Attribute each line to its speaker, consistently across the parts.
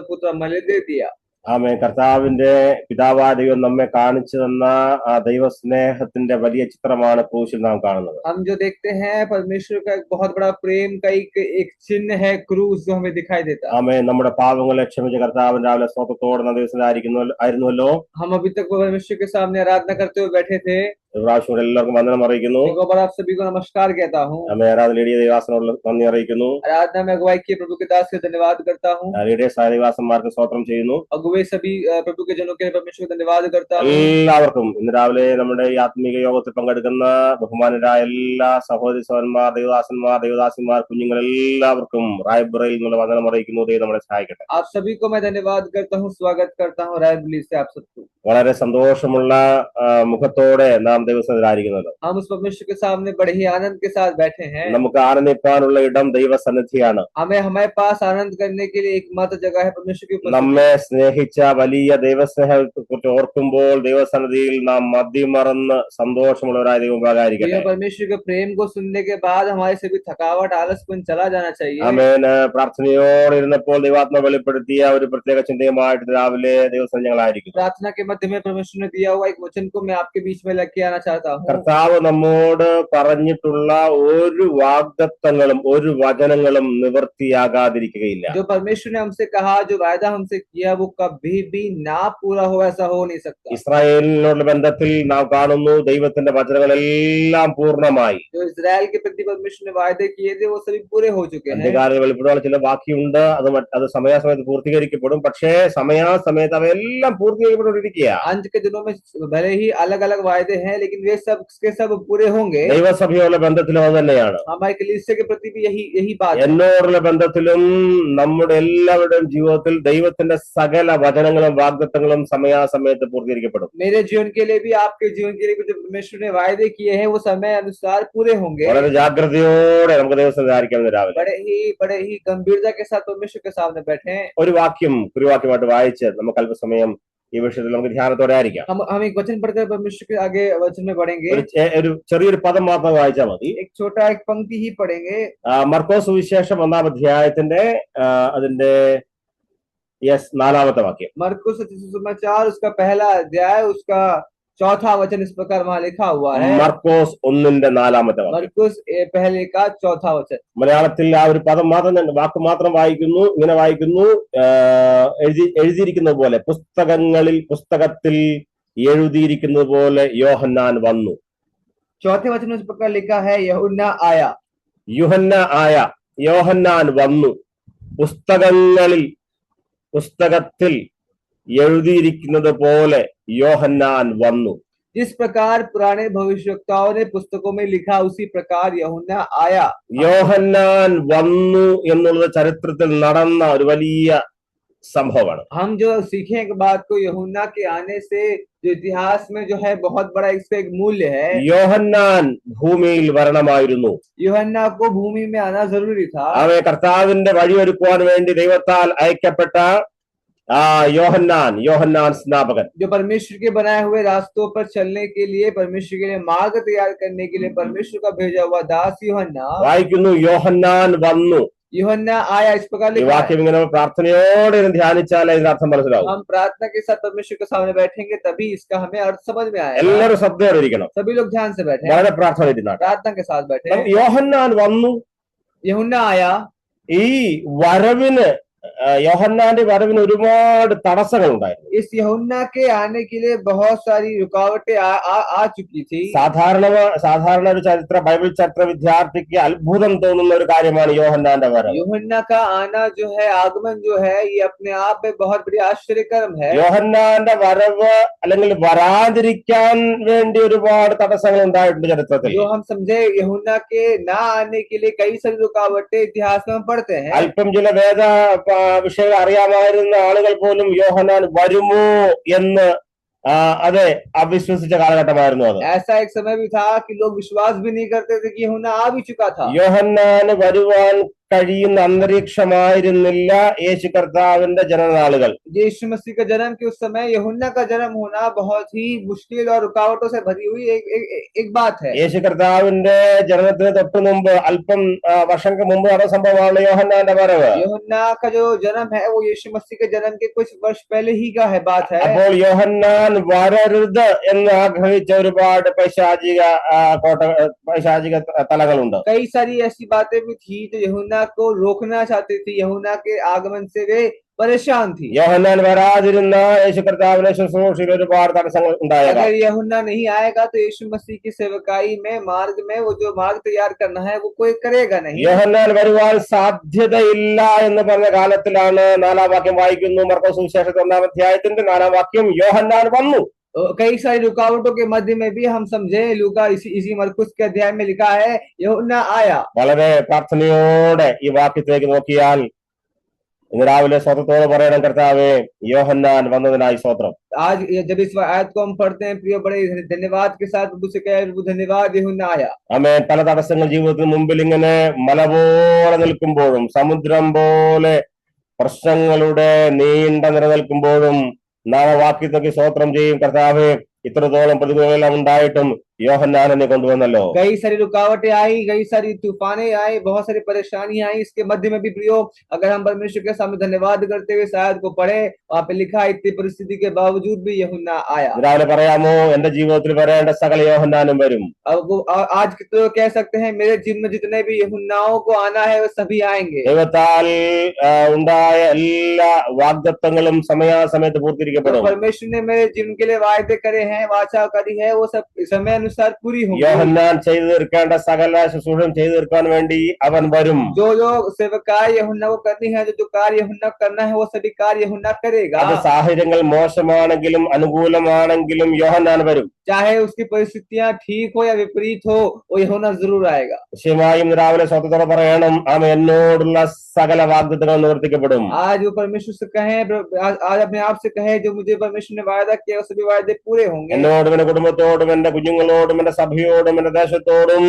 Speaker 1: पुत्र मले दे दिया।
Speaker 2: ആമേൻ. കർത്താവിന്റെ പിതാവായ ദൈവം നമ്മെ കാണിച്ചു തന്ന ആ ദൈവസ്നേഹത്തിന്റെ വലിയ ചിത്രമാണ് ക്രൂശിൽ നാം കാണുന്നത്.
Speaker 1: हम जो देखते हैं परमेश्वर का एक बहुत बड़ा प्रेम का एक चिन्ह है क्रूस जो हमें दिखाई देता है।
Speaker 2: ആമേൻ. നമ്മുടെ പാപങ്ങളെ ക്ഷമിച്ച കർത്താവിൻ രാവിലെ സ്തോത്രത്തോടെ ആയിരുന്നല്ലോ.
Speaker 1: हम अभी तक परमेश्वर के सामने आराधना करते हुए बैठे थे।
Speaker 2: പ്രാവശ്യം എല്ലാവർക്കും വന്ദനം അറിയിക്കുന്നു.
Speaker 1: एक बार आप सभी को नमस्कार कहता हूँ।
Speaker 2: ആമേൻ. ആരാധന ലീഡിയ ദേവാസനോട് നന്ദി അറിയിക്കുന്നു.
Speaker 1: आराधना में अगुवाई किए प्रभु के दास से धन्यवाद करता हूँ।
Speaker 2: ലീഡിയ സാരിവാസന്മാർക്ക് സ്തോത്രം ചെയ്യുന്നു.
Speaker 1: अगुवे सभी प्रभु के जनों के परमेश्वर को धन्यवाद करता हूँ।
Speaker 2: എല്ലാവർക്കും ഇന്ന് രാവിലെ നമ്മുടെ ഈ ആത്മീക യോഗത്തിൽ പങ്കെടുക്കുന്ന ബഹുമാനരായ എല്ലാ സഹോദരി സഹോദരന്മാർ, ദേവദാസന്മാർ, ദേവദാസിമാർ, കുഞ്ഞുങ്ങൾ എല്ലാവർക്കും റായ്ബറയിൽ നിന്നുള്ള വന്ദനം അറിയിക്കുന്നു. ദൈവം നമ്മളെ സഹായിക്കട്ടെ.
Speaker 1: आप सभी को मैं धन्यवाद करता हूँ, स्वागत करता हूँ रायबरेली से आप सबको।
Speaker 2: വളരെ സന്തോഷമുള്ള മുഖത്തോടെ നാം ദൈവസന്നിധിയിലായിരിക്കുന്നത്.
Speaker 1: हम उस परमेश्वर के सामने बड़े ही आनंद के साथ बैठे हैं।
Speaker 2: നമുക്ക് ആനന്ദിപ്പാനുള്ള ഇടം ദൈവസന്നിധിയാണ്.
Speaker 1: हमारे पास आनंद करने के लिए एकमात्र जगह है परमेश्वर की उपस्थिति।
Speaker 2: നമ്മെ സ്നേഹിച്ച വലിയ ദൈവസ്നേഹത്തെ കുറിച്ച് ഓർക്കുമ്പോൾ ദൈവസന്നിധിയിൽ നാം മതിമറന്ന് സന്തോഷമുള്ളവരായ ദൈവമായിരിക്കട്ടെ.
Speaker 1: परमेश्वर के प्रेम को सुनने के बाद हमारे सभी थकावट आलसपन चला जाना चाहिए।
Speaker 2: ആമേൻ. പ്രാർത്ഥനയോടെ ഇരുന്നപ്പോൾ ദൈവാത്മ വെളിപ്പെടുത്തിയ ഒരു പ്രത്യേക ചിന്തയുമായിട്ട് രാവിലെ ദൈവസന്നിധി ഞങ്ങളായിരിക്കും.
Speaker 1: प्रार्थना के मध्य में परमेश्वर ने दिया हुआ एक वचन को मैं आपके बीच में लेके आना चाहता हूँ।
Speaker 2: കർത്താവ് നമ്മോട് പറഞ്ഞിട്ടുള്ള ഒരു വാഗ്ദത്തങ്ങളും ഒരു വചനങ്ങളും നിവൃത്തിയാകാതിരിക്കുകയില്ല.
Speaker 1: जो परमेश्वर ने हमसे कहा, जो वायदा हमसे किया, वो कभी भी ना पूरा हो, ऐसा हो नहीं सकता।
Speaker 2: ഇസ്രായേലിനോടുള്ള ബന്ധത്തിൽ നാം കാണുന്നു ദൈവത്തിന്റെ വചനങ്ങളെല്ലാം പൂർണ്ണമായി.
Speaker 1: जो इजराइल के प्रति परमेश्वर ने वायदे किए थे वो सभी पूरे हो चुके हैं।
Speaker 2: അന്ത്യകാല വെളിപ്പെടുവാനുള്ള ചില ബാക്കിയുണ്ട്. അത് സമയാസമയത്ത് പൂർത്തീകരിക്കപ്പെടും. പക്ഷേ സമയാസമയത്ത് അവയെല്ലാം പൂർത്തീകരിക്കപ്പെട്ടുകൊണ്ടിരിക്കുക.
Speaker 1: अंत के दिनों में भले ही अलग अलग वायदे हैं, लेकिन वे सब के सब पूरे होंगे।
Speaker 2: ദൈവസഭയുള്ള ബന്ധത്തിലും അത് തന്നെയാണ്.
Speaker 1: हमारे कलीसिया के प्रति भी यही बात है।
Speaker 2: എന്നോടുള്ള ബന്ധത്തിലും നമ്മുടെ എല്ലാവരുടെയും ജീവിതത്തിൽ ദൈവത്തിന്റെ സകല വചനങ്ങളും വാഗ്ദത്തങ്ങളും സമയാസമയത്ത് പൂർത്തീകരിക്കപ്പെടും.
Speaker 1: मेरे जीवन के लिए भी, आपके जीवन के लिए भी जो परमेश्वर ने वायदे किए हैं वो समय अनुसार पूरे होंगे।
Speaker 2: വളരെ ജാഗ്രതയോടെ നമുക്ക് ദൈവസന്നിധിയിലായിരിക്കാം രാവിലെ.
Speaker 1: बड़े ही गंभीरता के साथ परमेश्वर के सामने बैठे हैं।
Speaker 2: ഒരു കുറിവാക്യമായിട്ട് വായിച്ച് നമുക്ക് അല്പസമയം ഈ വിഷയത്തിൽ നമുക്ക് ധ്യാനത്തോടെ ആയിരിക്കാം.
Speaker 1: हम एक वचन पढ़कर परमेश्वर के आगे वचन में बढ़ेंगे।
Speaker 2: ഒരു ചെറിയൊരു പദം മാത്രം വായിച്ചാൽ മതി.
Speaker 1: एक छोटा एक पंक्ति ही पढ़ेंगे।
Speaker 2: മർക്കോസ് സുവിശേഷം 1-ാം അധ്യായത്തിന്റെ അതിന്റെ 4-ാമത്തെ വാക്യം.
Speaker 1: मरकुस सुसमाचार उसका पहला अध्याय उसका चौथा वचन इस प्रकार वहां लिखा हुआ है।
Speaker 2: മർക്കോസ് 1-ന്റെ 4-ാമത്തെ വാക്യം.
Speaker 1: मरकुस पहले का चौथा वचन।
Speaker 2: മലയാളത്തിൽ ആ ഒരു പദം മാത്രം, വാക്ക് മാത്രം വായിക്കുന്നു. ഇങ്ങനെ വായിക്കുന്നു, എഴുതിയിരിക്കുന്നത് പോലെ, പുസ്തകത്തിൽ എഴുതിയിരിക്കുന്നത് പോലെ യോഹന്നാൻ വന്നു.
Speaker 1: चौथे वचन में इस प्रकार लिखा है, यूहन्ना आया। യോഹന്നാൻ
Speaker 2: വന്നു. പുസ്തകത്തിൽ എഴുതിയിരിക്കുന്നത് പോലെ യോഹന്നാൻ വന്നു.
Speaker 1: जिस प्रकार पुराने भविष्यवक्ताओं ने पुस्तकों में लिखा, उसी प्रकार यूहन्ना आया।
Speaker 2: യോഹന്നാൻ വന്നു എന്നുള്ളത് ചരിത്രത്തിൽ നടന്ന ഒരു വലിയ സംഭവമാണ്.
Speaker 1: हम जो सीखे एक बात को, यूहन्ना के आने से जो इतिहास में जो है बहुत बड़ा इसका एक मूल्य है।
Speaker 2: യോഹന്നാൻ ഭൂമിയിൽ വരണമായിരുന്നു.
Speaker 1: यूहन्ना को भूमि में आना जरूरी था।
Speaker 2: അവൻ കർത്താവിന്റെ വഴിയൊരുക്കുവാൻ വേണ്ടി ദൈവത്താൽ അയക്കപ്പെട്ട യോഹന്നാൻ സ്നാപകൻ.
Speaker 1: जो परमेश्वर के बनाए हुए रास्तों पर चलने के लिए, परमेश्वर के लिए मार्ग तैयार करने के लिए परमेश्वर का भेजा हुआ दास यूहन्ना।
Speaker 2: വായിക്കുന്നു, യോഹന്നാൻ വന്നു.
Speaker 1: यूहन्ना आया, इस प्रकार
Speaker 2: ഈ വാക്യം ഇങ്ങനെ പ്രാർത്ഥനയോടെ ധ്യാനിച്ചാൽ അതിന്റെ അർത്ഥം മനസ്സിലാവും.
Speaker 1: हम प्रार्थना के साथ परमेश्वर के सामने बैठेंगे तभी इसका हमें अर्थ समझ में आएगा।
Speaker 2: എല്ലാവരും ശ്രദ്ധയോടെ ഇരിക്കണം.
Speaker 1: सभी लोग ध्यान से बैठे,
Speaker 2: വളരെ പ്രാർത്ഥനയോടെ
Speaker 1: प्रार्थना के साथ बैठे।
Speaker 2: യോഹന്നാൻ വന്നു.
Speaker 1: यूहन्ना आया।
Speaker 2: ഈ യോഹന്നാന്റെ വരവിന് ഒരുപാട് തടസ്സങ്ങൾ ഉണ്ടായിരുന്നു.
Speaker 1: इस यूहन्ना के आने के लिए बहुत सारी रुकावटें आ चुकी थी।
Speaker 2: സാധാരണ ഒരു ബൈബിൾ ചരിത്ര വിദ്യാർത്ഥിക്ക് അത്ഭുതം തോന്നുന്ന ഒരു കാര്യമാണ് യോഹന്നാന്റെ വരവ്.
Speaker 1: यूहन्ना का आना जो है, आगमन जो है, ये अपने आप में बहुत बड़ी आश्चर्यकरम है।
Speaker 2: യോഹന്നാന്റെ വരവ് അല്ലെങ്കിൽ വരാതിരിക്കാൻ വേണ്ടി ഒരുപാട് തടസ്സങ്ങൾ ഉണ്ടായിട്ടുണ്ട് ചരിത്രത്തിൽ.
Speaker 1: जो हम समझे, यूहन्ना के ना आने के लिए कई सारी रुकावटें इतिहास में हम पढ़ते हैं।
Speaker 2: അല്പം ചില വേദ വിഷയങ്ങൾ അറിയാമായിരുന്ന ആളുകൾ പോലും യോഹന്നാൻ വരുമോ എന്ന് അവിശ്വസിച്ച കാലഘട്ടമായിരുന്നു അത്.
Speaker 1: ऐसा एक समय भी था कि लोग विश्वास भी नहीं करते थे कि यूहन्ना आ भी चुका था।
Speaker 2: യോഹന്നാന് വരുവാൻ കഴിയുന്ന അന്തരീക്ഷമായിരുന്നില്ല യേശു കർത്താവിന്റെ ജനനാളുകൾ.
Speaker 1: यीशु मसीह का जन्म के उस समय यूहन्ना का जन्म होना बहुत ही मुश्किल और रुकावटों से भरी हुई एक बात है।
Speaker 2: യേശു കർത്താവിന്റെ ജനനത്തിന് തൊട്ടു മുമ്പ് അല്പം വർഷങ്ങൾക്ക് മുമ്പ് നടന്ന സംഭവമാണ് യോഹന്നാന്റെ വരവ്.
Speaker 1: यूहन्ना का जो जन्म है वो यीशु मसीह के जन्म के कुछ वर्ष पहले ही का है बात है।
Speaker 2: അപ്പോൾ യോഹന്നാൻ വരരുത് എന്ന് ആഗ്രഹിച്ച ഒരുപാട് പൈശാചിക തലങ്ങളുണ്ട്.
Speaker 1: कई सारी ऐसी बातें भी थी जो यूहन्ना को रोकना चाहती थी, यूहन्ना के आगमन से वे परेशान थी।
Speaker 2: യോഹന്നാൻ വരാതിരുന്ന യേശു കർത്താവിന്റെ ശുശ്രൂഷയിൽ ഒരുപാട് തടസ്സങ്ങൾ ഉണ്ടായേക്കാം.
Speaker 1: अगर यूहन्ना नहीं आएगा तो यीशु मसीह की सेवकाई में मार्ग में वो जो मार्ग तैयार करना है वो कोई करेगा नहीं।
Speaker 2: യോഹന്നാൻ വരുവാൻ സാധ്യതയില്ല എന്ന് പറഞ്ഞ കാലത്തിലാണ് 4-ാം വാക്യം വായിക്കുന്നു. മർക്കോസ് സുവിശേഷത്തിന്റെ 1-ാം അധ്യായത്തിന്റെ 4-ാം വാക്യം, യോഹന്നാൻ വന്നു.
Speaker 1: कई सारी रुकावटों के मध्य में भी हम समझे, लूका इसी मरकुस के अध्याय में लिखा है यूहन्ना आया।
Speaker 2: വളരെ പ്രാർത്ഥനയോടെ ഈ വാക്യത്തിലേക്ക് നോക്കിയാൽ ഇന്ന് രാവിലെ സ്വതത്തോട് പറയണം, കർത്താവേ യോഹന്നാൻ വന്നതിനായി സ്വത്രം.
Speaker 1: आज जब इस आयत को हम पढ़ते हैं प्रिय, बड़े धन्यवाद के साथ प्रभु से कहे, प्रभु धन्यवाद यूहन्ना आया।
Speaker 2: ആമേൻ. പല തടസ്സങ്ങൾ ജീവിതത്തിന് മുമ്പിൽ ഇങ്ങനെ മല പോലെ നിൽക്കുമ്പോഴും സമുദ്രം പോലെ പ്രശ്നങ്ങളുടെ നീണ്ട നിര നിൽക്കുമ്പോഴും നാം വാക്യത്തൊക്കെ സ്വത്രം ചെയ്യും, കർത്താവേ ഇത്രത്തോളം പ്രതികൂലം ഉണ്ടായിട്ടും യോഹന്നാൻ എന്നെ കൊണ്ടുവന്നല്ലോ.
Speaker 1: कई सारी रुकावटें आई, कई सारी तूफानें आई, बहुत सारी परेशानियां आई, इसके मध्य में भी प्रियो अगर हम परमेश्वर के सामने धन्यवाद करते हुए शायद को पढ़े, वहां पे लिखा है इतनी परिस्थिति के बावजूद भी यूहन्ना आया।
Speaker 2: രാവിലെ പറയാമോ, എന്റെ ജീവിതത്തിൽ വരേണ്ട സകല യോഹന്നാനും വരും.
Speaker 1: अब वो आज तो कह सकते हैं मेरे जीवन में जितने भी यूहन्नाओं को आना है वो सभी आएंगे।
Speaker 2: ദൈവത്താൽ ഉണ്ടായ എല്ലാ വാഗ്ദത്തങ്ങളും സമയാസമയത്ത് പൂർത്തീകരിക്കപ്പെടും.
Speaker 1: परमेश्वर ने मेरे जीवन के लिए वायदे करे हैं, वाचा करी है, वो सब समय अनुसार पूरी होंगी।
Speaker 2: യോഹന്നാൻ ചെയ്തു തീർക്കേണ്ട സകല ശുശ്രൂഷയും ചെയ്തു തീർക്കാൻ വേണ്ടി അവൻ വരും.
Speaker 1: जो सेवकाई यूहन्ना को करनी है, जो कार्य यूहन्ना करना है, वो सभी कार्य यूहन्ना करेगा।
Speaker 2: അത് സാഹചര്യങ്ങൾ മോശമാണെങ്കിലും അനുകൂലമാണെങ്കിലും യോഹന്നാൻ വരും.
Speaker 1: चाहे उसकी परिस्थितियां ठीक हो या विपरीत हो, वो यूहन्ना जरूर आएगा।
Speaker 2: നിശ്ചയമായും രാവിലെ സ്വതത്തോടെ പറയണം, അവൻ എന്നോടുള്ള സകല വാഗ്ദത്തങ്ങൾ നിവർത്തിക്കപ്പെടും.
Speaker 1: आज वो परमेश्वर से कहे, आज अपने आप से कहे, जो मुझे परमेश्वर ने वायदा किया वो सभी वायदे पूरे होंगे।
Speaker 2: എന്നോടും എന്റെ കുടുംബത്തോടും എന്റെ കുഞ്ഞുങ്ങളോടും എന്റെ സഭയോടും എന്റെ ദേശത്തോടും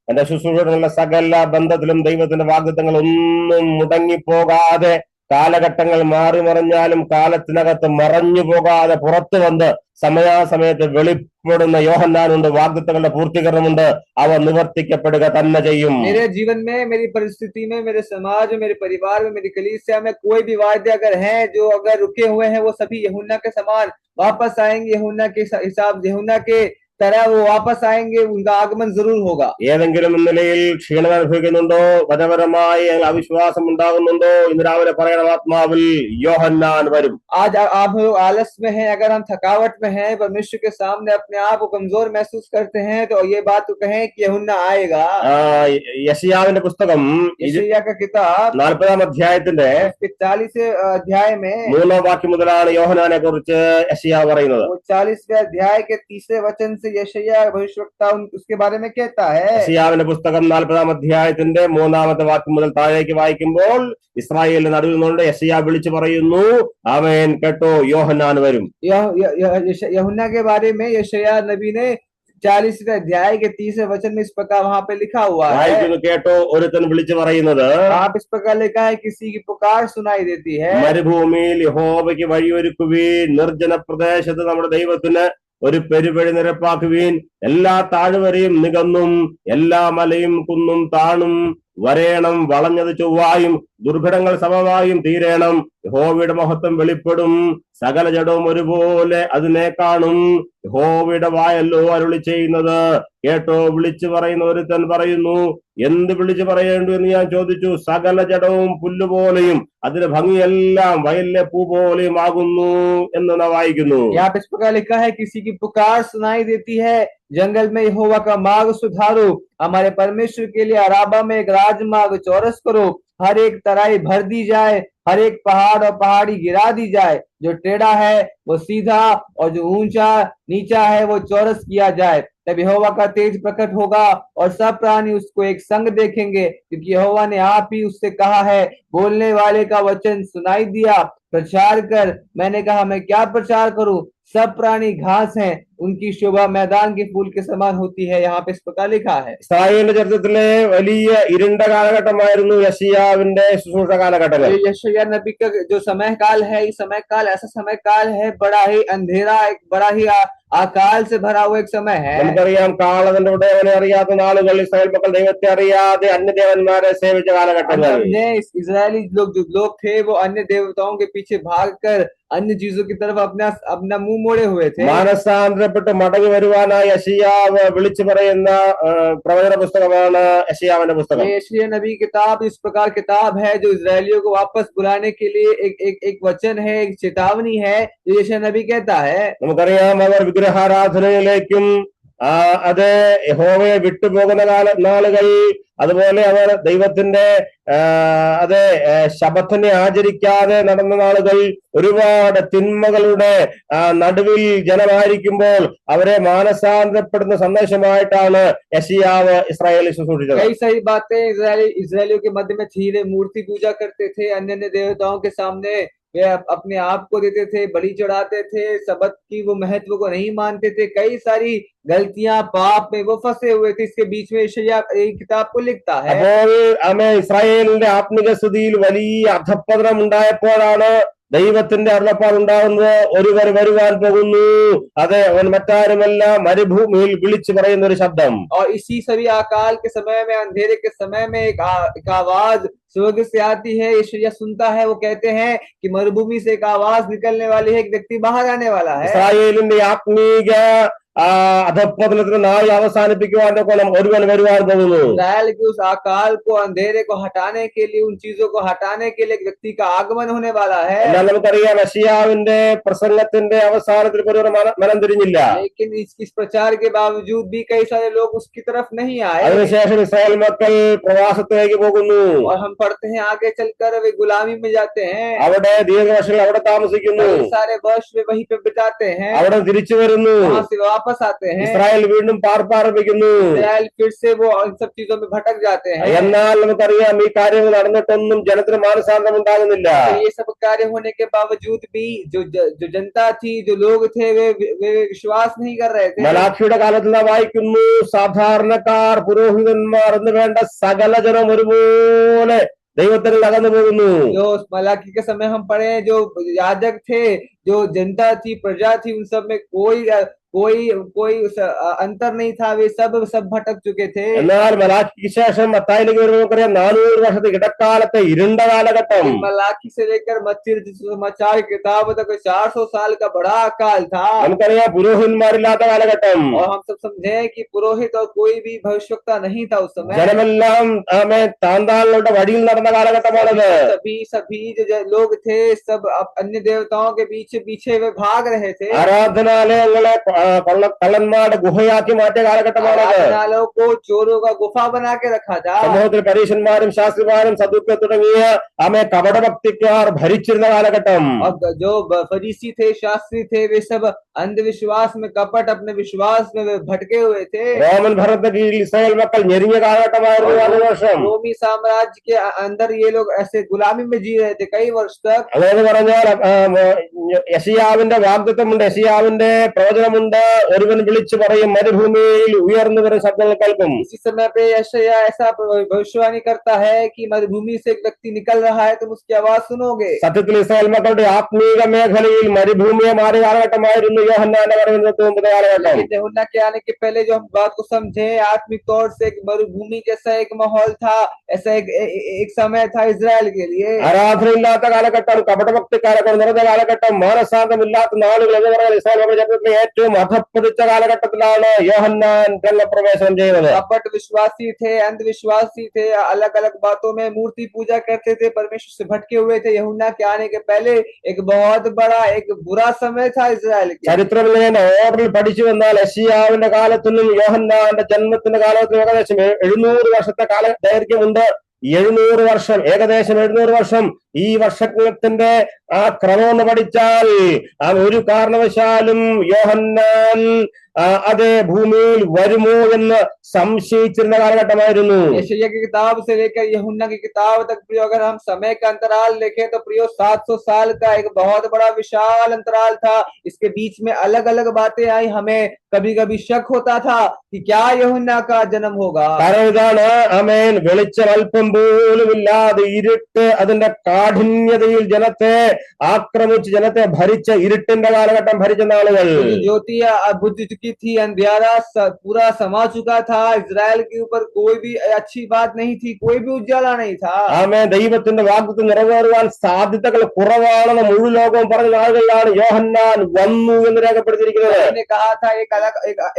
Speaker 2: എന്റെ ശുശ്രൂഷകളുടെ സകല ബന്ധത്തിലും ദൈവത്തിന്റെ വാഗ്ദത്തങ്ങൾ ഒന്നും മുടങ്ങിപ്പോകാതെ, കാലഘട്ടങ്ങൾ മാറി മറിഞ്ഞാലും കാലത്തിനകത്ത് മറഞ്ഞു പോകാതെ പുറത്തു വന്ന് സമയാസമയത്ത് വെളിപ്പെടുന്ന യോഹന്നാനുണ്ട്. വാഗ്ദത്തങ്ങളുടെ പൂർത്തീകരണമുണ്ട്. അവ നിവർത്തിക്കപ്പെടുക തന്നെ ചെയ്യും.
Speaker 1: मेरे जीवन में, मेरी परिस्थिति में, मेरे समाज में, मेरे परिवार में, मेरी कलीसिया में कोई भी वायदे अगर हैं जो अगर रुके हुए हैं, वो सभी यूहन्ना के समान वापस आएंगे। यूहन्ना के हिसाब, यूहन्ना के तरह वो वापस आएंगे, उनका आगमन जरूर होगा।
Speaker 2: ഏതെങ്കിലും നിലയിൽ ക്ഷീണത അനുഭവിക്കുന്നുണ്ടോ, മതപരമായി അവിശ്വാസം ഉണ്ടാകുന്നുണ്ടോ, ഇന്ന് രാവിലെ പറയണം, ആത്മാവിൽ യോഹന്നാൻ വരും.
Speaker 1: आज आप लोग आलस में हैं, अगर हम थकावट में हैं, परमेश्वर के सामने अपने आप को कमजोर महसूस करते हैं, तो ये बात तो कहें कि यूहन्ना आएगा।
Speaker 2: യശയ്യാവിന്റെ പുസ്തകം
Speaker 1: यशायाह का किताब
Speaker 2: 40-ാം അധ്യായത്തിന്റെ
Speaker 1: 40 अध्याय में
Speaker 2: 3-ാം വാക്യം മുതലാണ് യോഹന്നാനെ കുറിച്ച് യശയ്യാവ് പറയുന്നത്.
Speaker 1: वो 40वें अध्याय के 3 वचन से यशायाह भविष्यवक्ता उसके बारे में कहता है।
Speaker 2: യശയ്യാവിന്റെ പുസ്തകം 40-ാം അധ്യായത്തിന്റെ 3-ാമത്തെ വാക്യം മുതൽ താഴേക്ക് വായിക്കുമ്പോൾ ഇസ്രായേലിന്റെ നടുവിൽ നിന്നുകൊണ്ട് യശയ്യാവ് വിളിച്ചു പറയുന്നു, അവൻ കേട്ടോ യോഹന്നാൻ വരും.
Speaker 1: यूहन्ना के बारे में यशायाह नबी ने 40वें अध्याय के 30वें वचन में इस प्रकार वहां पे लिखा हुआ है।
Speaker 2: വായിക്കുന്നു, കേട്ടോ ഒരുത്തൻ വിളിച്ചു പറയുന്നത്.
Speaker 1: आप इस प्रकार लिखा है, किसी की पुकार सुनाई देती है।
Speaker 2: മരുഭൂമിയിൽ യഹോവയ്ക്ക് വഴിയൊരുക്കുവീൻ, നിർജ്ജന പ്രദേശത്ത് നമ്മുടെ ദൈവത്തിന് ഒരു പെരുവഴി നിരപ്പാക്കുവീൻ. എല്ലാ താഴ്വരയും നികന്നും എല്ലാ മലയും കുന്നും താണും വരേണം. വളഞ്ഞത് ചൊവ്വായും ദുർഘടങ്ങൾ സമമായും തീരേണം. യഹോവയുടെ മഹത്വം വെളിപ്പെടും, സകല ജഡവും ഒരുപോലെ അതിനെ കാണും. യഹോവയുടെ വായല്ലോ അരുളി ചെയ്യുന്നത്. കേട്ടോ വിളിച്ചു പറയുന്ന ഒരുത്തൻ പറയുന്നു, എന്ത് വിളിച്ചു പറയേണ്ടു എന്ന് ഞാൻ ചോദിച്ചു. സകല ജഡവും പുല്ലുപോലെയും അതിന്റെ ഭംഗിയെല്ലാം വയലിലെ പൂ പോലെയും ആകുന്നു എന്ന് നാം വായിക്കുന്നു.
Speaker 1: यहाँ पे इस प्रकार लिखा है, किसी की पुकार सुनाई देती है, जंगल में यहोवा का मार्ग सुधारो, हमारे परमेश्वर के लिए अराबा में एक राजमार्ग चौरस करो। हर एक तराई भर दी जाए, हर एक पहाड़ और पहाड़ी गिरा दी जाए। जो टेढ़ा है वो सीधा और जो ऊंचा नीचा है वो चौरस किया जाए। तब यहोवा का तेज प्रकट होगा और सब प्राणी उसको एक संग देखेंगे, क्योंकि यहोवा ने आप ही उससे कहा है। बोलने वाले का वचन सुनाई दिया, प्रचार कर। मैंने कहा, मैं क्या प्रचार करूं? सब प्राणी घास हैं, उनकी शोभा मैदान के फूल के समान होती है। यहाँ पे इस प्रकार लिखा है।
Speaker 2: ഇസ്രായേലിന്റെ ചരിത്രത്തിലെ വലിയ ഇരുണ്ട കാലഘട്ടമായിരുന്നു യശയ്യാവിന്റെ ശുശ്രൂഷ കാലഘട്ടങ്ങൾ.
Speaker 1: ये यशायाह नबी का जो समय काल है, ये समय काल ऐसा समय काल है, बड़ा ही अंधेरा, एक बड़ा ही अकाल से भरा हुआ एक समय है।
Speaker 2: നമുക്കറിയാം, കാളകന്റെ ഉടയവനെ അറിയാത്ത നാളുകൾ ഇസ്രായേൽ മക്കൾ ദൈവത്തെ അറിയാതെ അന്യദേവന്മാരെ സേവിച്ച കാലഘട്ടങ്ങൾ.
Speaker 1: इजरायली लोग जो लोग थे वो अन्य देवताओं के पीछे भागकर अन्य चीजों की तरफ अपना मुंह मोड़े हुए थे।
Speaker 2: മാനസാന്തരപ്പെട്ട് മടങ്ങി വരുവാനായി യശയ്യാവ് വിളിച്ചു പറയുന്ന പ്രവചന പുസ്തകമാണ് യശയ്യാവിന്റെ പുസ്തകം.
Speaker 1: यशायाह नबी किताब इस प्रकार किताब है जो इजरायलियों को वापस बुलाने के लिए एक वचन है, एक चेतावनी है जो यशायाह नबी कहता है।
Speaker 2: നമുക്കറിയാം, അവർ വിഗ്രഹാരാധനയിലേക്കും അത് യഹോവയെ വിട്ടുപോകുന്ന നാളുകൾ, അതുപോലെ അവർ ദൈവത്തിന്റെ അത് ശബത്തിനെ ആചരിക്കാതെ നടന്ന നാളുകൾ, ഒരുപാട് തിന്മകളുടെ നടുവിൽ ജനമായിരിക്കുമ്പോൾ അവരെ മാനസാന്തരപ്പെടുന്ന സന്ദേശമായിട്ടാണ് യശയ്യാവ് ഇസ്രായേലിൽ ശുശ്രൂഷിച്ചത്.
Speaker 1: कई सारी बातें इजरायलियों के मध्य में थी। वे मूर्ति पूजा करते थे, अन्य देवताओं के सामने वे अपने आप को देते थे, बलि चढ़ाते थे, सबत की वो महत्व को नहीं मानते थे। कई सारी गलतियां, पाप में वो फंसे हुए थे। इसके बीच में यशायाह किताब को लिखता है।
Speaker 2: അപ്പോൾ ഇസ്രായേലിന്റെ ആത്മിക സ്ഥിതിയിൽ വലിയ അധപ്പതനം ഉണ്ടായപ്പോഴാണ് ദൈവത്തിന്റെ അരുളപ്പാടുണ്ടാകുന്നത്. ഒരുവർ വരുവാൻ പോകുന്നു, അതെ അവൻ മറ്റാരുമല്ല, മരുഭൂമിയിൽ വിളിച്ചു പറയുന്ന ഒരു ശബ്ദം.
Speaker 1: और इसी सभी अकाल के समय में, अंधेरे के समय में एक आवाज स्वर्ग से आती है। यशायाह सुनता है, वो कहते हैं कि मरुभूमि से एक आवाज निकलने वाली है, एक व्यक्ति बाहर आने वाला है।
Speaker 2: ഇസ്രായേലിന്റെ ആത്മീക अधपतनത്തിന് നാൾ അവസാനിപ്പിക്കുവാനൊക്കെ ഒരുവൻ വരുവാൻ പോകുന്നു.
Speaker 1: इस्राएल के उस अकाल को, अंधेरे को हटाने के लिए, उन चीजों को हटाने के लिए एक व्यक्ति का आगमन होने वाला है।
Speaker 2: എന്നാൽ നമുക്കറിയാം, യശയ്യാവിന്റെ പ്രസംഗത്തിന്റെ അവസാനത്തിൽ ഒരു മനം തിരിഞ്ഞില്ല.
Speaker 1: लेकिन इस प्रचार के बावजूद भी कई सारे लोग उसकी तरफ नहीं आए।
Speaker 2: അതിനുശേഷം ഇസ്രായേൽ മക്കൾ പ്രവാസത്തിലേക്ക് പോകുന്നു.
Speaker 1: और हम पढ़ते हैं आगे चलकर वे गुलामी में जाते हैं।
Speaker 2: അവിടെ ദീർഘവർഷങ്ങൾ അവിടെ താമസിക്കുന്നു.
Speaker 1: सारे वर्ष वे वहीं पे बिताते हैं,
Speaker 2: അവിടെ തിരിച്ചു വരുന്നു.
Speaker 1: वहां से वापस आते हैं।
Speaker 2: ഇസ്രായേൽ വീണ്ടും പാർപ്പാർപ്പിക്കുന്നു.
Speaker 1: इस्राएल फिर से वो इन सब चीजों में भटक जाते हैं।
Speaker 2: എന്നാൽ നമുക്കറിയാം, ഈ കാര്യങ്ങൾ നടന്നിട്ടൊന്നും ജനത്തിന് മാനസാന്തരം ഉണ്ടാകുന്നില്ല.
Speaker 1: ये सब कार्य होने के बावजूद भी जो जनता थी, जो लोग थे, वे विश्वास नहीं कर रहे थे।
Speaker 2: മലാഖിയുടെ കാലത്തിൽ നാം വായിക്കുന്നു, സാധാരണക്കാർ, പുരോഹിതന്മാർ എന്ന് വേണ്ട സകല ജനം ഒരുപോലെ ദൈവത്തിൽ അകന്നു പോകുന്നു.
Speaker 1: जो मलाकी के समय हम पढ़े, जो याजक थे, जो जनता थी, प्रजा थी, उन सब में कोई अंतर नहीं था। वे सब भटक चुके थे।
Speaker 2: എന്നാൽ മലാഖിക്ക് ശേഷം മത്തായിലേക്ക് വരുമ്പോൾ നമുക്കറിയാം, 400 വർഷത്തെ ഇടക്കാലത്തെ ഇരുണ്ട കാലഘട്ടം.
Speaker 1: मलाकी से लेकर मत्ती समाचार किताब तक 400 साल का बड़ा अकाल था।
Speaker 2: നമുക്കറിയാം, പുരോഹിതന്മാരില്ലാത്ത കാലഘട്ടം.
Speaker 1: और हम सब समझे कि पुरोहित और कोई भी भविष्यवक्ता नहीं था उस समय।
Speaker 2: ജനമെല്ലാം താന്താങ്ങളുടെ വഴിയിൽ നടന്ന കാലഘട്ടമാണത്.
Speaker 1: सभी जो लोग थे, सब अन्य देवताओं के पीछे वे भाग रहे थे।
Speaker 2: ആരാധനാലയങ്ങളെ കള്ളന്മാരുടെ ഗുഹയാക്കി മാറ്റിയ കാലഘട്ടമാണത്.
Speaker 1: आराधनालयों को चोरों का गुफा बना के रखा था।
Speaker 2: സമൂഹത്തിൽ പരീശന്മാരും ശാസ്ത്രിമാരും സദുക്ക തുടങ്ങിയ കപടഭക്തിക്കാർ ഭരിച്ചിരുന്ന കാലഘട്ടം.
Speaker 1: और जो फरीसी थे, शास्त्री थे, वे सब अंधविश्वास में, कपट, अपने विश्वास में वे भटके हुए थे।
Speaker 2: റോമൻ ഭരണത്തിന് കീഴിൽ ഇസ്രായേൽ മക്കൾ ഞെരിഞ്ഞ കാലഘട്ടമായിരുന്നു 4 വർഷം.
Speaker 1: रोमी साम्राज्य के अंदर ये लोग ऐसे गुलामी में जी रहे थे कई वर्ष तक।
Speaker 2: അതെന്ന് പറഞ്ഞാൽ യശയ്യാവിന്റെ വാഗ്ദത്തമുണ്ട്, യശയ്യാവിന്റെ പ്രവചനമുണ്ട്. ഒരുവൻ വിളിച്ചു പറയും, മരുഭൂമിയിൽ ഉയർന്നു വരുന്ന ശബ്ദങ്ങൾ കേൾക്കും.
Speaker 1: इसी समय पे यशायाह ऐसा भविष्यवाणी करता है कि मरुभूमि से एक व्यक्ति निकल रहा है, तुम उसकी आवाज सुनोगे।
Speaker 2: സത്യത്തിൽ ഇസ്രായേൽ മക്കളുടെ ആത്മീക മേഖലയിൽ മരുഭൂമിയെ മാറിയ കാലഘട്ടമായിരുന്നു യോഹന്നാന്റെ വരവിന്റെ കാലഘട്ടം.
Speaker 1: यूहन्ना के आने के पहले जो हम बात को समझे, आत्मिक तौर से एक मरुभूमि जैसा एक माहौल था, ऐसा एक समय था इजराइल के लिए।
Speaker 2: ആരാധനയില്ലാത്ത കാലഘട്ടം, കപടഭക്തിക്കാരെ കൊണ്ട് നിറഞ്ഞ കാലഘട്ടം, മാനസാന്തമില്ലാത്ത നാളുകൾ എന്ന് പറഞ്ഞാൽ ഇസ്രായേൽ മക്കളുടെ ചരിത്രത്തിലെ ഏറ്റവും അധപ്പതിച്ച കാലഘട്ടത്തിലാണ് യോഹന്നാൻ രംഗപ്രവേശനം ചെയ്യുന്നത്.
Speaker 1: कपट विश्वासी थे, अंधविश्वासी थे, अलग अलग बातों में मूर्ति पूजा करते थे, परमेश्वर से भटके हुए थे। यूहन्ना के आने के पहले एक बहुत बड़ा, एक बुरा समय था इजराइल के।
Speaker 2: ചരിത്രം ഇങ്ങനെ ഓർഡറിൽ പഠിച്ചു വന്നാൽ യെശയ്യാവിന്റെ കാലത്തിനും യോഹന്നാന്റെ ജന്മത്തിന്റെ കാലത്തിനും ഏകദേശം 700 വർഷത്തെ കാല ദൈർഘ്യമുണ്ട്. 700 വർഷം, ഏകദേശം 700 വർഷം ഈ വർഷത്തിന്റെ ആ ക്രമം ഒന്ന് പഠിച്ചാൽ ഒരു കാരണവശാലും യോഹന്നാൻ അതേ ഭൂമിയിൽ വരുമോ എന്ന് സംശയിച്ചിരുന്ന കാലഘട്ടമായിരുന്നു.
Speaker 1: यशायाह की किताब से लेकर यूहन्ना की किताब तक प्रियो अगर हम समय का अंतराल देखें तो प्रियो 700 साल का एक बहुत बड़ा विशाल अंतराल था। इसके बीच में अलग अलग बातें आई, हमें कभी कभी शक होता था कि क्या यूहन्ना का जन्म होगा।
Speaker 2: കാരണം ഇതാണ്, ആമേൻ, വെളിച്ചം അല്പം പോലും ഇല്ലാതെ ഇരുട്ട് അതിന്റെ കാഠിന്യതയിൽ ജനത്തെ ആക്രമിച്ച് ജനത്തെ ഭരിച്ച ഇരുട്ടിന്റെ കാലഘട്ടം ഭരിച്ച നാളുകൾ.
Speaker 1: ज्योतिया बुझ चुकी थी, अंधियारा पूरा समा चुका था, इजराइल के ऊपर कोई भी अच्छी बात नहीं थी, कोई भी उजाला नहीं था।
Speaker 2: ആമേൻ, ദൈവത്തിന്റെ വാഗ്ദത്തം നിറവേറുവാൻ സാധ്യതകൾ കുറവാണെന്ന് മുഴു ലോകവും പറഞ്ഞ നാളുകളിലാണ് യോഹന്നാൻ വന്നു എന്ന് രേഖപ്പെടുത്തിയിരിക്കുന്നത്.
Speaker 1: ने कहा था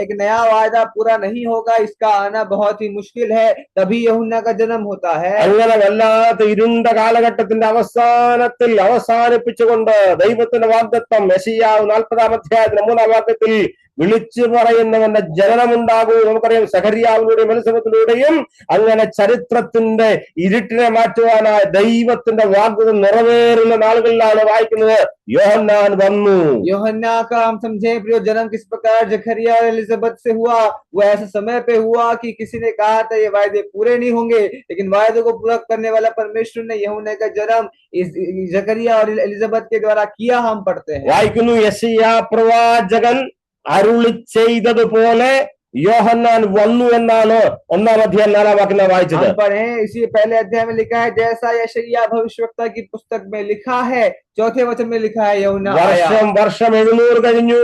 Speaker 1: एक नया वायदा पूरा नहीं होगा, इसका आना बहुत ही मुश्किल है, तभी यूहन्ना का जन्म होता है।
Speaker 2: അങ്ങനെ വല്ലാത്ത ഇരുണ്ട കാലഘട്ടത്തിന്റെ അവസാനത്തിൽ അവസാനിപ്പിച്ചുകൊണ്ട് ദൈവത്തിന്റെ വാഗ്ദത്തം യെശയ്യാവ് 40-ാം അധ്യായത്തിന്റെ 3-ാം വാക്യത്തിൽ വിളിച്ചു പറയുന്നവന്റെ ജനനമുണ്ടാകും. നമുക്കറിയാം, സഖറിയാവിലൂടെയും എലിസബത്തിലൂടെയും അങ്ങനെ ചരിത്രത്തിന്റെ ഇരുട്ടിനെ മാറ്റുവാനായി ദൈവത്തിന്റെ വാഗ്ദത്തം നിറവേറുന്ന നാളുകളിലാണ് വായിക്കുന്നത് യോഹന്നാൻ വന്നു.
Speaker 1: यूहन्ना का हम समझे प्रियो जन्म किस प्रकार जकरिया और एलिजाबेथ से हुआ, वो ऐसे समय पे हुआ कि किसी ने कहा था ये वायदे पूरे नहीं होंगे, लेकिन वायदे को पूरा करने वाला परमेश्वर ने यूहन्ना का जन्म इस जकरिया और एलिजाबेथ के द्वारा किया, हम पढ़ते हैं।
Speaker 2: വായിക്കുന്നു, യെശയ്യാ പ്രവാചകൻ അരുളി ചെയ്തതുപോലെ യോഹന്നാൻ വന്നു എന്നാണ് 1-ാം അധ്യായം 4-ാം വാക്യം വായിച്ചത്.
Speaker 1: हम पढ़े इसी पहले अध्याय में लिखा है, जैसा यशायाह भविष्यवक्ता की पुस्तक में लिखा है, 4थे वचन में लिखा है यूहन्ना आया।
Speaker 2: വർഷം 700 കഴിഞ്ഞു.